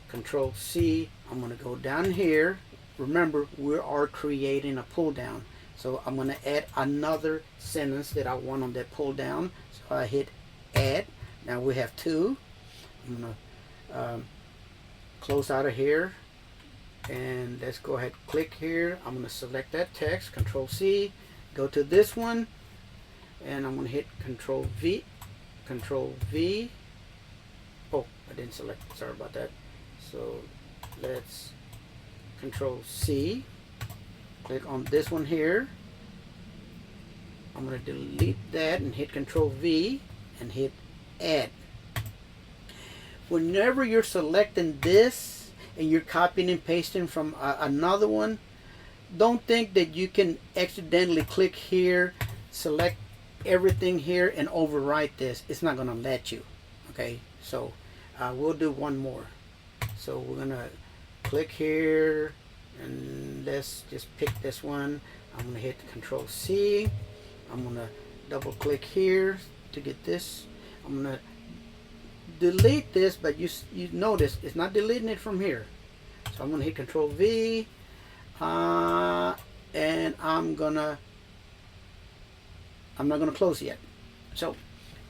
S1: Control C. I'm going to go down here. Remember, we are creating a pull down, so I'm going to add another sentence that I want on that pull down. So I hit Add. Now we have 2. I'm going to close out of here, and let's go ahead, click here. I'm going to select that text, Control C, go to this one, and I'm going to hit Control V. Oh, I didn't select it, sorry about that. So let's Control C, click on this one here. I'm going to delete that and hit Control V and hit Add. Whenever you're selecting this and you're copying and pasting from another one, don't think that you can accidentally click here, select everything here, and overwrite this. It's not going to let you. Okay, so we'll do one more. So we're going to click here, and let's just pick this one. I'm going to hit Control C. I'm going to double click here to get this. I'm gonna delete this, but you notice it's not deleting it from here. So I'm gonna hit Control V, and I'm not gonna close yet. So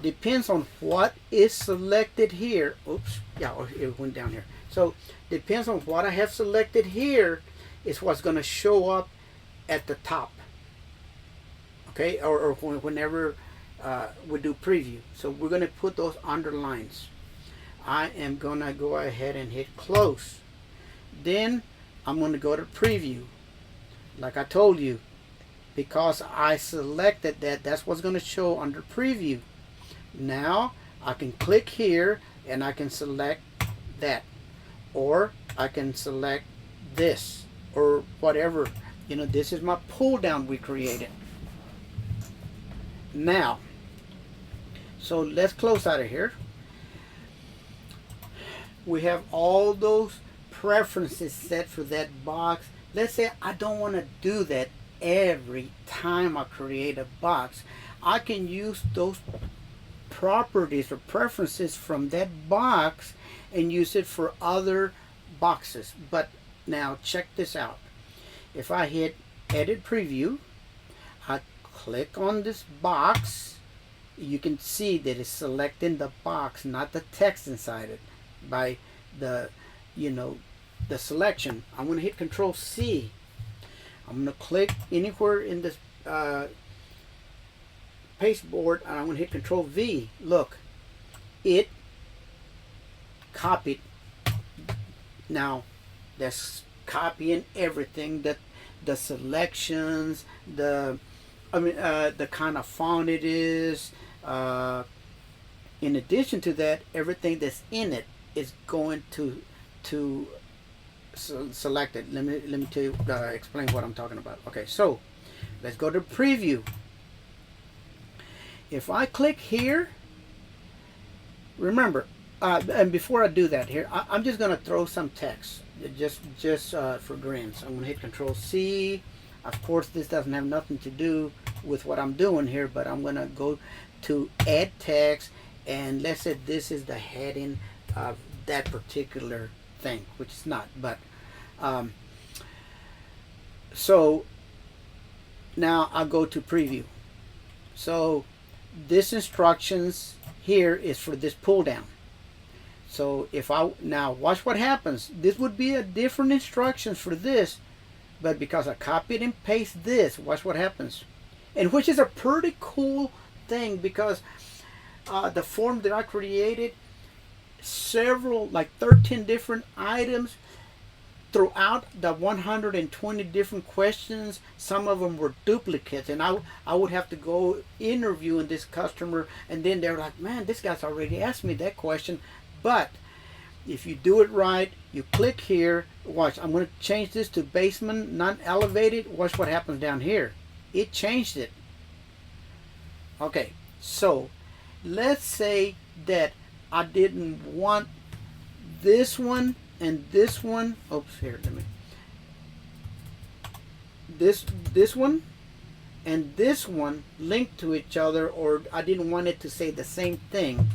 S1: depends on what is selected here. Oops, yeah, it went down here. So depends on what I have selected here is what's gonna show up at the top. Okay, or whenever we do preview. So we're gonna put those underlines. I am gonna go ahead and hit close. Then I'm gonna go to preview. Like I told you, because I selected that, that's what's gonna show under preview. Now I can click here and I can select that, or I can select this, or whatever. You know, this is my pull down we created. Now, so let's close out of here. We have all those preferences set for that box. Let's say I don't want to do that every time I create a box. I can use those properties or preferences from that box and use it for other boxes. But now check this out. If I hit edit preview, I click on this box, you can see that it's selecting the box, not the text inside it, by the, you know, the selection. I'm going to hit Control C. I'm going to click anywhere in this pasteboard, and I'm going to hit Control V. Look, it copied. Now that's copying everything, that the selections, the kind of font it is. In addition to that, everything that's in it is going to select it. Let me tell you, explain what I'm talking about. Okay, so let's go to preview. If I click here, remember, and before I do that here, I'm just going to throw some text, just for grins. I'm going to hit Control C. Of course, this doesn't have nothing to do with what I'm doing here, but I'm going to go to add text, and let's say this is the heading of that particular thing, which is not, but so now I'll go to preview. So this instructions here is for this pull down. So if I now watch what happens, this would be a different instructions for this, but because I copied and pasted this, watch what happens. And which is a pretty cool thing, because the form that I created, several, like 13 different items throughout the 120 different questions. Some of them were duplicates, and I would have to go interviewing this customer, and then they're like, man, this guy's already asked me that question. But if you do it right, you click here, watch, I'm going to change this to basement, non-elevated. Watch what happens down here. It changed it. Okay, so let's say that I didn't want this one and this one. Oops, here, let me. This one and this one linked to each other, or I didn't want it to say the same thing.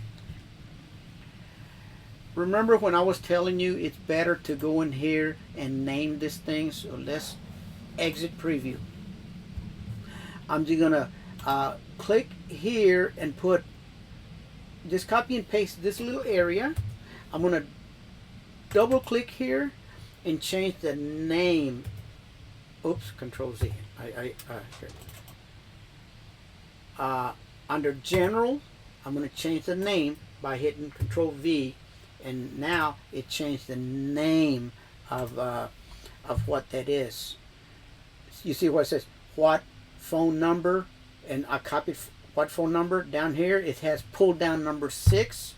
S1: Remember when I was telling you it's better to go in here and name this thing? So let's exit preview. I'm just gonna click here and put, just copy and paste this little area. I'm gonna double click here and change the name. Oops, Control Z. Under General, I'm gonna change the name by hitting Control V, and now it changed the name of what that is. You see what it says? What phone number? And I copied what phone number down here. It has pull down number 6.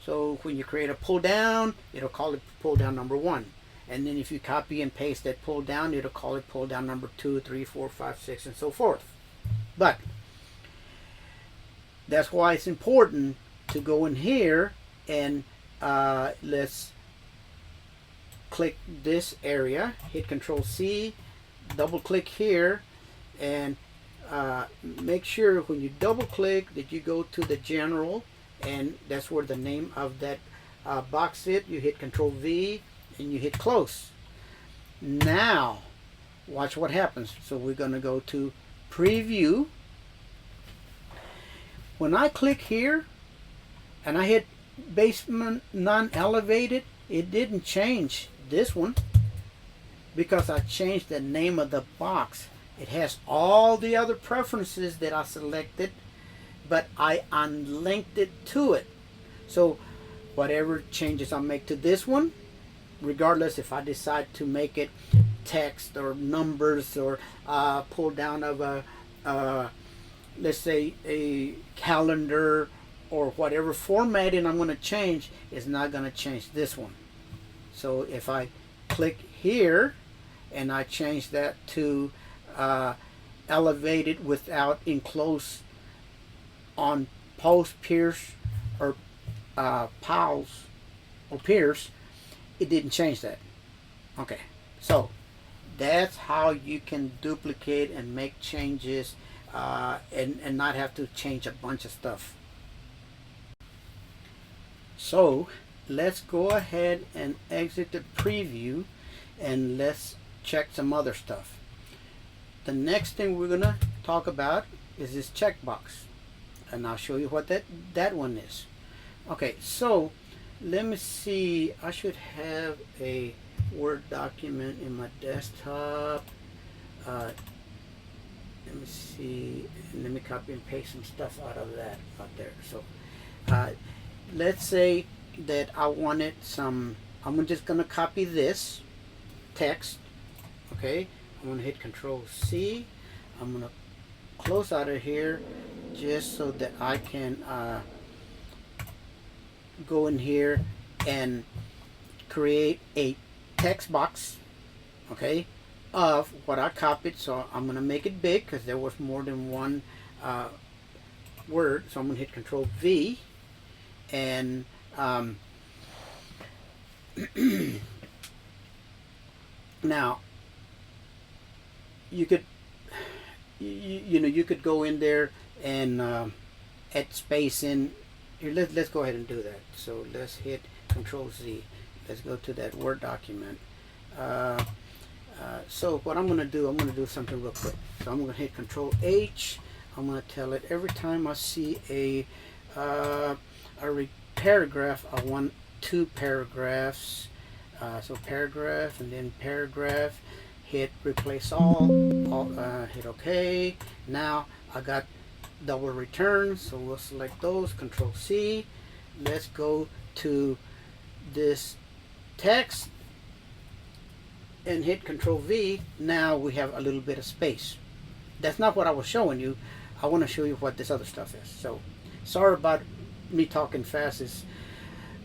S1: So when you create a pull down, it'll call it pull down number 1. And then if you copy and paste that pull down, it'll call it pull down number 2, 3, 4, 5, 6, and so forth. But that's why it's important to go in here and let's click this area, hit Control C, double click here, and make sure when you double click that you go to the general, and that's where the name of that box is. You hit Control V and you hit close. Now watch what happens. So we're going to go to preview. When I click here and I hit basement non-elevated, it didn't change this one because I changed the name of the box. It has all the other preferences that I selected, but I unlinked it to it. So whatever changes I make to this one, regardless if I decide to make it text or numbers or pull down of a let's say a calendar or whatever formatting I'm going to change, is not going to change this one. So if I click here and I change that to elevated without enclosed on post, pierce, or pause or pierce, it didn't change that. Okay, so that's how you can duplicate and make changes and not have to change a bunch of stuff. So let's go ahead and exit the preview and let's check some other stuff. The next thing we're gonna talk about is this checkbox, and I'll show you what that one is. Okay, so let me see. I should have a Word document in my desktop. Let me see, and let me copy and paste some stuff out of that out there. So let's say that I wanted some, I'm just going to copy this text. Okay, I'm going to hit Control C. I'm going to close out of here just so that I can go in here and create a text box, okay, of what I copied. So I'm going to make it big because there was more than one word. So I'm going to hit Control V, and now you could you could go in there and add space in here. Let's go ahead and do that. So let's hit Control Z. Let's go to that Word document. So what I'm going to do something real quick. So I'm going to hit Control H. I'm going to tell it every time I see a paragraph, I want 2 paragraphs. So paragraph and then paragraph. Hit replace all. Hit OK. Now I got double returns, so we'll select those. Control C. Let's go to this text and hit Control V. Now we have a little bit of space. That's not what I was showing you. I want to show you what this other stuff is. So sorry about me talking fast.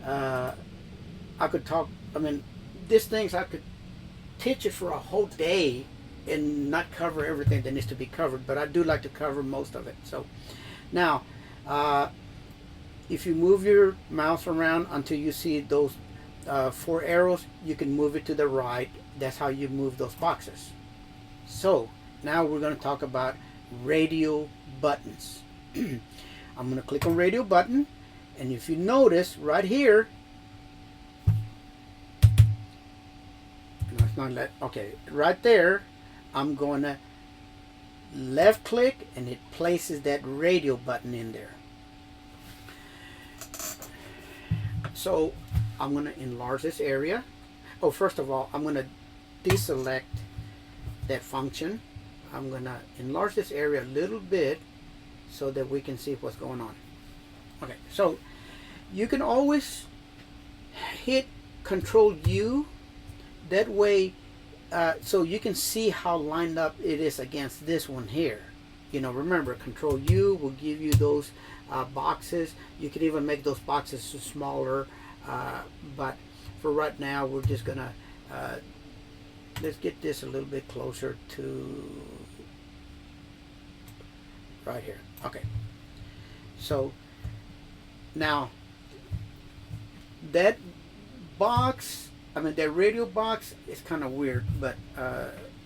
S1: I could talk, I mean, these things I could teach it for a whole day and not cover everything that needs to be covered, but I do like to cover most of it. So now if you move your mouse around until you see those 4 arrows, you can move it to the right. That's how you move those boxes. So now we're going to talk about radio buttons. I'm going to click on radio button, and if you notice right here, no, it's not okay, right there, I'm going to left click and it places that radio button in there. So I'm going to enlarge this area. Oh, first of all, I'm going to deselect that function. I'm going to enlarge this area a little bit so that we can see what's going on. Okay, so you can always hit Control U. That way, so you can see how lined up it is against this one here. You know, remember, Control U will give you those boxes. You can even make those boxes smaller, but for right now, we're just gonna let's get this a little bit closer to right here. Okay, so now that box, I mean, that radio box is kind of weird, but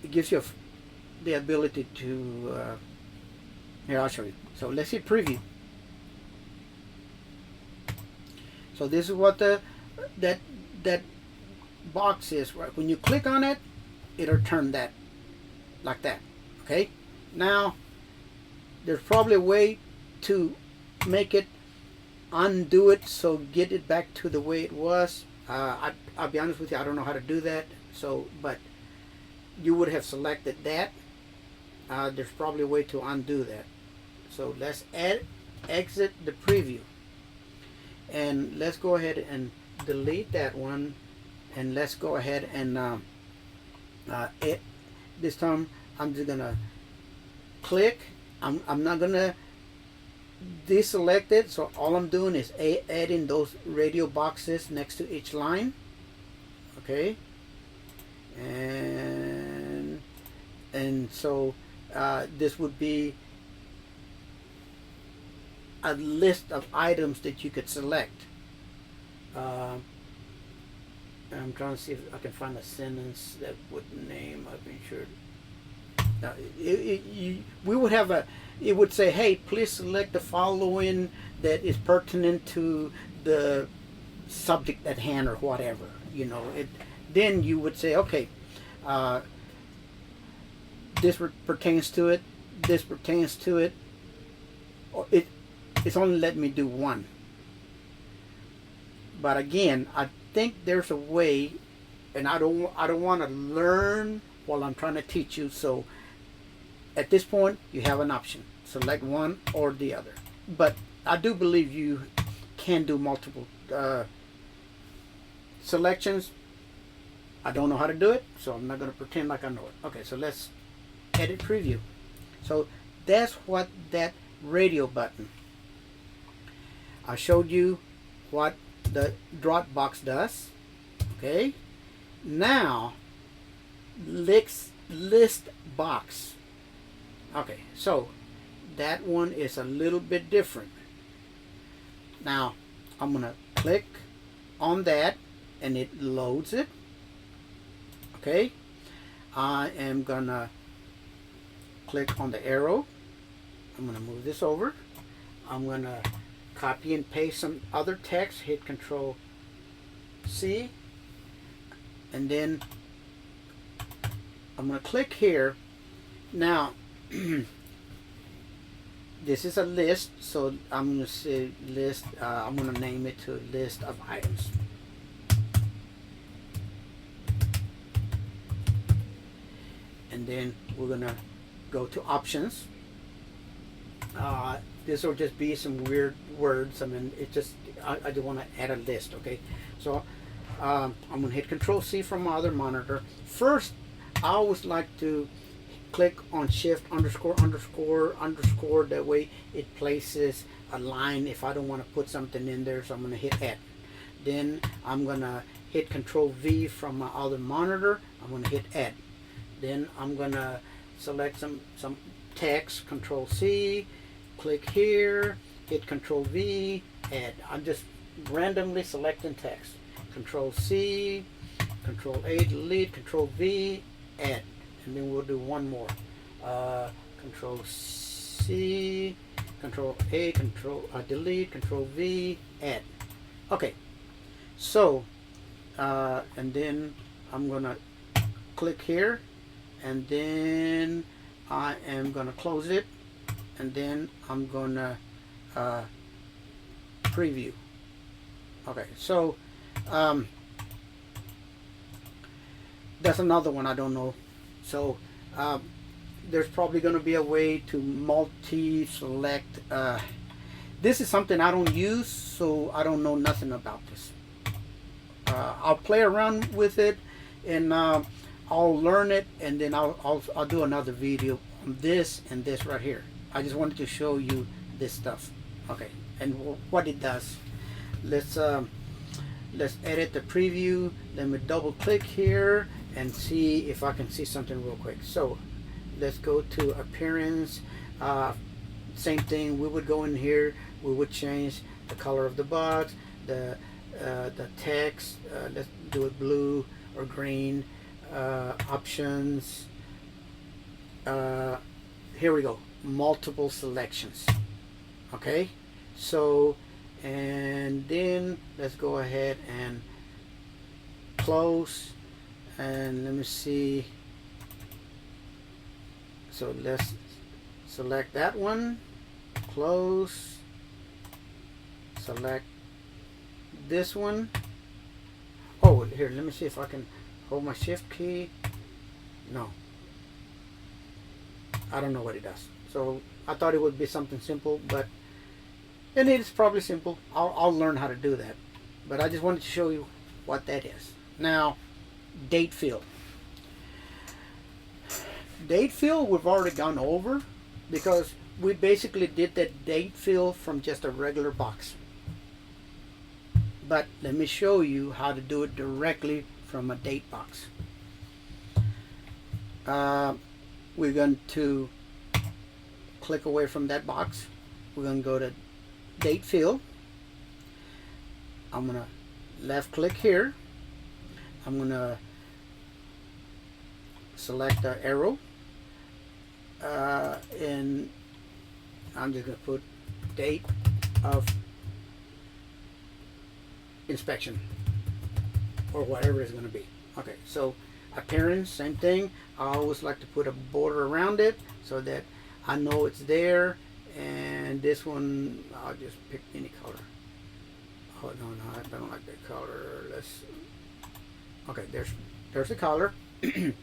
S1: it gives you the ability to here, I'll show you. So let's hit preview. So this is what that that box is. Right, when you click on it, it'll turn that like that. Okay, now there's probably a way to make it undo it, so get it back to the way it was. I'll be honest with you, I don't know how to do that. So, but you would have selected that. There's probably a way to undo that. So let's exit the preview, and let's go ahead and delete that one, and let's go ahead and this time I'm just gonna click. I'm not gonna deselect it, so all I'm doing is adding those radio boxes next to each line. Okay, and so this would be a list of items that you could select. I'm trying to see if I can find a sentence that would name. I've been sure. We would have it would say, hey, please select the following that is pertinent to the subject at hand, or whatever, you know. Then you would say, okay, this pertains to it, this pertains to it. It's only letting me do one. But again, I think there's a way, and I don't want to learn while I'm trying to teach you. So at this point, you have an option. Select one or the other. But I do believe you can do multiple selections. I don't know how to do it, so I'm not going to pretend like I know it. Okay, so let's edit preview. So that's what that radio button. I showed you what the drop box does. Okay, now list box. Okay, so that one is a little bit different. Now I'm gonna click on that and it loads it. Okay, I am gonna click on the arrow. I'm gonna move this over. I'm gonna copy and paste some other text, hit Control C, and then I'm going to click here. Now this is a list, so I'm going to say list. I'm going to name it to list of items. And then we're going to go to options. This will just be some weird words. I mean, it just, I just want to add a list. Okay, so I'm going to hit Control C from my other monitor. First, I always like to click on Shift underscore underscore underscore. That way it places a line if I don't want to put something in there. So I'm going to hit Add. Then I'm going to hit Control V from my other monitor. I'm going to hit Add. Then I'm going to select some text, Control C, click here, hit Control V, add. I'm just randomly selecting text. Control C, Control A, delete, Control V, add. And then we'll do one more. Control C, Control A, delete, Control V, add. Okay, so, and then I'm gonna click here, and then I am gonna close it, and then I'm gonna preview. Okay, so that's another one I don't know. So there's probably going to be a way to multi-select. This is something I don't use, so I don't know nothing about this. I'll play around with it, and I'll learn it, and then I'll do another video on this and this right here. I just wanted to show you this stuff. Okay, and what it does. Let's edit the preview. Let me double click here and see if I can see something real quick. So let's go to appearance. Same thing, we would go in here, we would change the color of the box, the text, let's do it blue or green. Options, here we go, multiple selections. Okay, so And then let's go ahead and close, and let me see. So let's select that one, close, select this one. Oh, here, let me see if I can hold my shift key. No, I don't know what it does. So I thought it would be something simple, but and it is probably simple. I'll learn how to do that, but I just wanted to show you what that is. Now, date fill. Date fill we've already gone over, because we basically did that date fill from just a regular box. But let me show you how to do it directly from a date box. We're going to click away from that box. We're going to go to date fill. I'm going to left click here. I'm going to select the arrow, and I'm just going to put date of inspection, or whatever it's going to be. Okay, so appearance, same thing. I always like to put a border around it so that I know it's there. And this one, I'll just pick any color. Oh no, I don't like that color. Let's. Okay, there's the color. This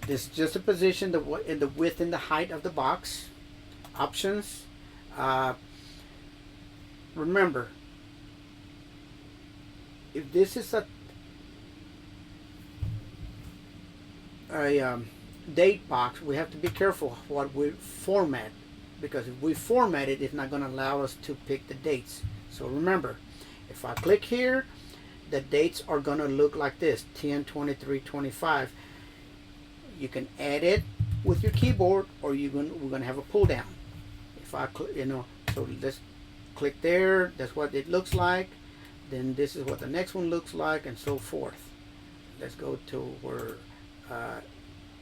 S1: is just a position, in the width and the height of the box. Options. Remember, if this is a date box, we have to be careful what we format, because if we format it, it's not going to allow us to pick the dates. So remember, if I click here, the dates are going to look like this: 10, 23, 25. You can add it with your keyboard, or we're going to have a pull down. If I click, so let's click there. That's what it looks like. Then this is what the next one looks like, and so forth. Let's go to where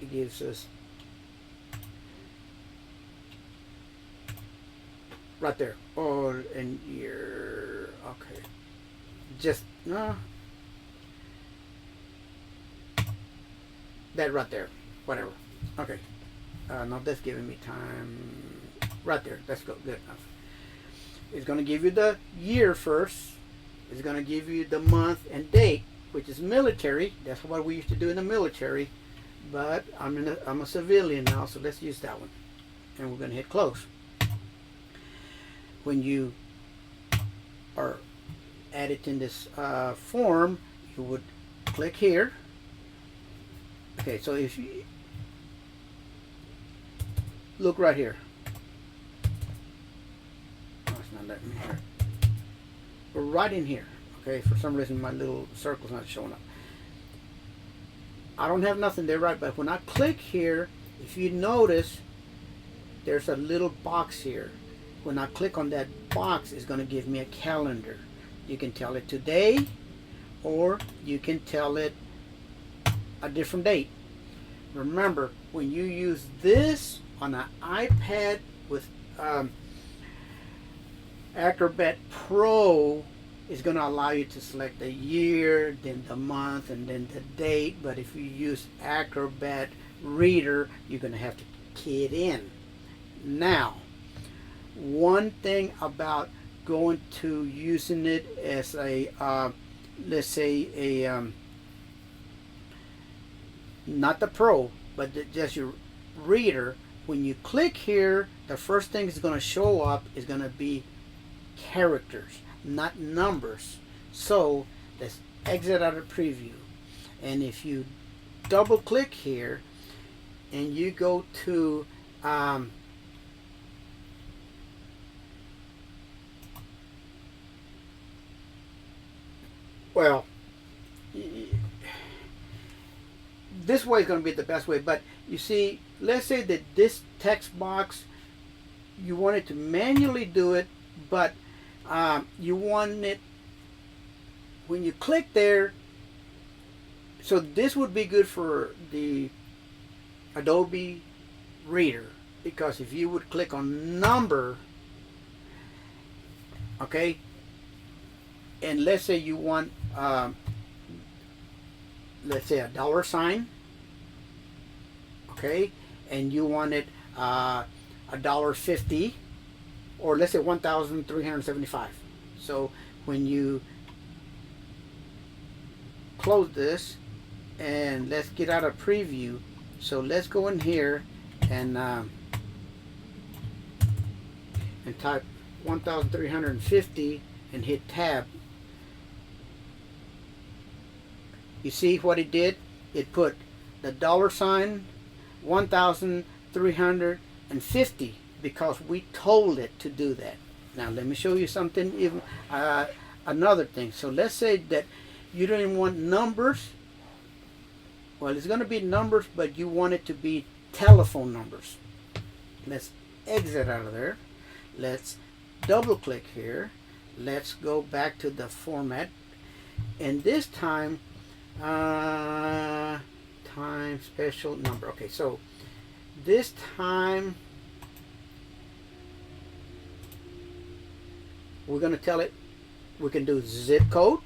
S1: it gives us right there. Or in year. Okay. Just no. That right there. Whatever. Okay. No, that's giving me time. Right there. That's good enough. It's going to give you the year first. It's going to give you the month and date, which is military. That's what we used to do in the military. But I'm a civilian now, so let's use that one. And we're going to hit close. When you are editing this form, you would click here. Okay, so if you look right here. Oh, it's not letting me here. We're right in here. Okay, for some reason my little circle's not showing up. I don't have nothing there, right? But when I click here, if you notice, there's a little box here. When I click on that box, it's going to give me a calendar. You can tell it today, or you can tell it a different date. Remember, when you use this on an iPad with Acrobat Pro, is going to allow you to select the year, then the month, and then the date. But if you use Acrobat Reader, you're going to have to key it in. Now, one thing about going to using it as a let's say a not the Pro, but just your Reader, when you click here, the first thing that's going to show up is going to be characters, not numbers. So let's exit out of preview, and if you double click here and you go to well, this way is going to be the best way, but you see, let's say that this text box, you wanted to manually do it, but you want it when you click there. So this would be good for the Adobe Reader, because if you would click on number, Okay, and let's say you want let's say $, okay, and you want it $1.50, or let's say 1,375. So when you close this, and let's get out of preview, so let's go in here and type 1,350 and hit tab. You see what it did? It put the $ 1,350 because we told it to do that. Now let me show you something, even another thing. So let's say that you don't even want numbers. Well, it's going to be numbers, but you want it to be telephone numbers. Let's exit out of there. Let's double click here. Let's go back to the format, and this time time special number. Okay, so this time we're going to tell it we can do zip code.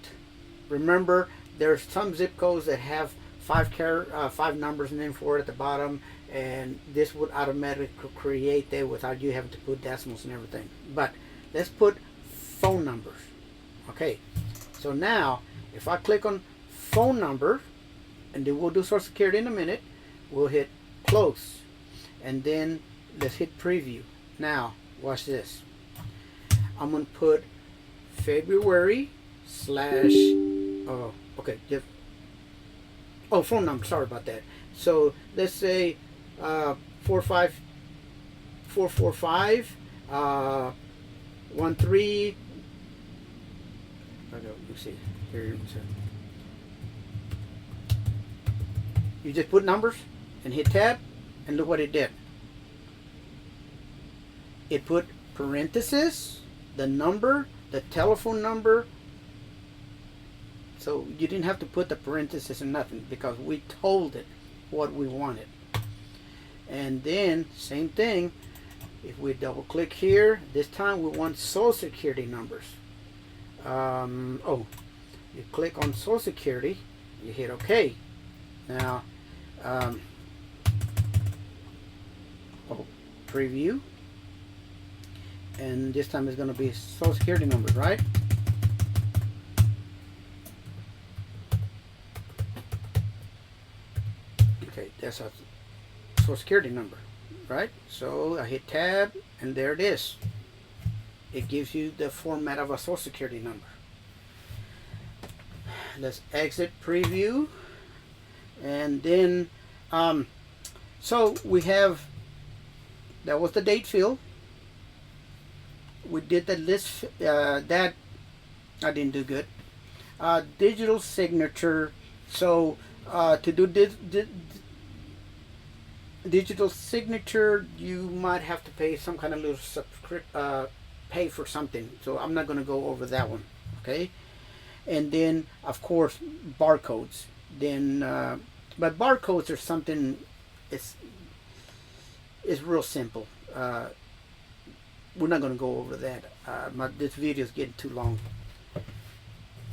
S1: Remember, there's some zip codes that have five numbers and then 4 at the bottom, and this would automatically create that without you having to put decimals and everything. But let's put phone numbers. Okay, so now if I click on phone number, and then we'll do Social Security in a minute, we'll hit close, and then let's hit preview. Now watch this. I'm gonna put February slash phone number, sorry about that. So let's say 45445 13. Let me see here. You just put numbers and hit tab, and look what it did. It put parentheses, the number, the telephone number. So you didn't have to put the parentheses and nothing because we told it what we wanted. And then same thing, if we double click here, this time we want Social Security numbers. You click on Social Security, you hit OK. Now preview, and this time it's going to be Social Security numbers, right? Okay, that's a Social Security number, right? So I hit tab, and there it is. It gives you the format of a Social Security number. Let's exit preview, and then so we have, that was the date field. We did the list, that I didn't do good. Digital signature. So to do digital signature, you might have to pay some kind of little pay for something. So I'm not going to go over that one. Okay, and then of course barcodes. Then but barcodes are something. It's real simple. We're not going to go over that. This video is getting too long.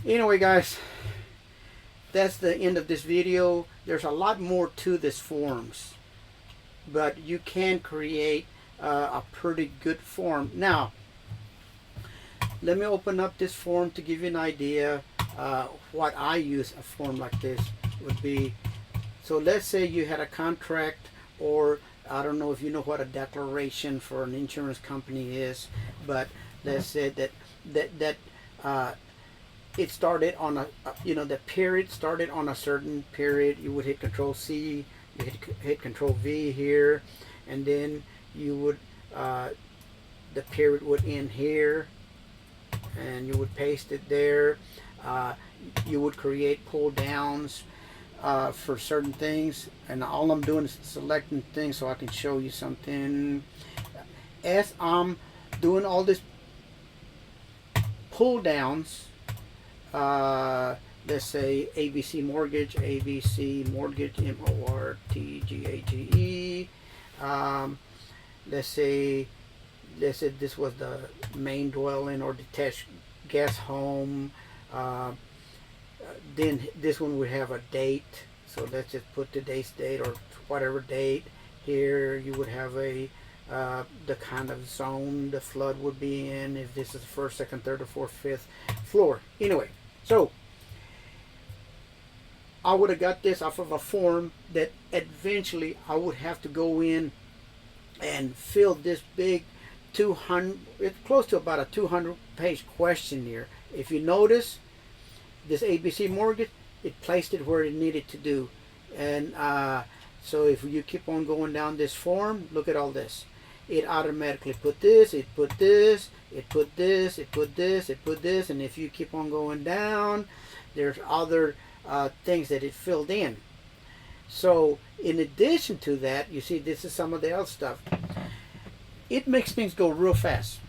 S1: Anyway, guys, that's the end of this video. There's a lot more to this forms, but you can create a pretty good form. Now, let me open up this form to give you an idea. What I use a form like this would be. So let's say you had a contract, or I don't know if you know what a declaration for an insurance company is, but let's say that it started on the period started on a certain period. You would hit Control C, you hit Control V here, and then you would the period would end here, and you would paste it there. You would create pull downs for certain things, and all I'm doing is selecting things so I can show you something. As I'm doing all this pull downs, let's say ABC Mortgage, MORTGAGE. Let's say they said this was the main dwelling or detached guest home. Then this one would have a date, so let's just put today's date or whatever date. Here you would have a the kind of zone the flood would be in, if this is the first, second, third, or fourth, fifth floor. Anyway, so I would have got this off of a form that eventually I would have to go in and fill this big 200, it's close to about a 200-page questionnaire. If you notice, this ABC mortgage, it placed it where it needed to do. And so if you keep on going down this form, look at all this. It automatically put this, it put this, it put this, it put this, it put this, and if you keep on going down, there's other things that it filled in. So in addition to that, you see this is some of the other stuff. It makes things go real fast.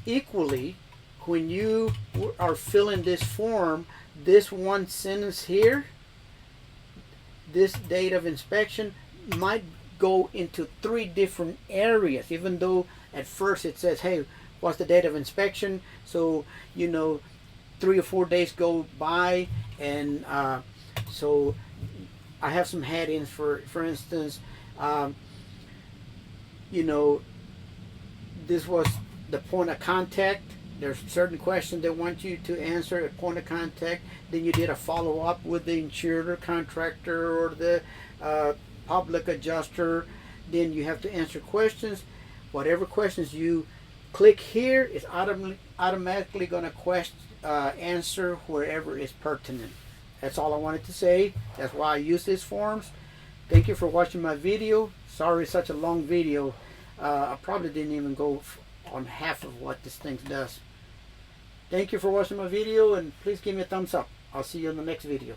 S1: Equally, when you are filling this form, this one sentence here, this date of inspection, might go into 3 different areas, even though at first it says, hey, what's the date of inspection? So, you know, 3 or 4 days go by, and so I have some headings for instance, you know, this was the point of contact. There's certain questions they want you to answer at point of contact. Then you did a follow-up with the insurer, contractor, or the public adjuster. Then you have to answer questions. Whatever questions you click here is automatically going to answer wherever is pertinent. That's all I wanted to say. That's why I use these forms. Thank you for watching my video. Sorry it's such a long video. I probably didn't even go on half of what this thing does. Thank you for watching my video, and please give me a thumbs up. I'll see you in the next video.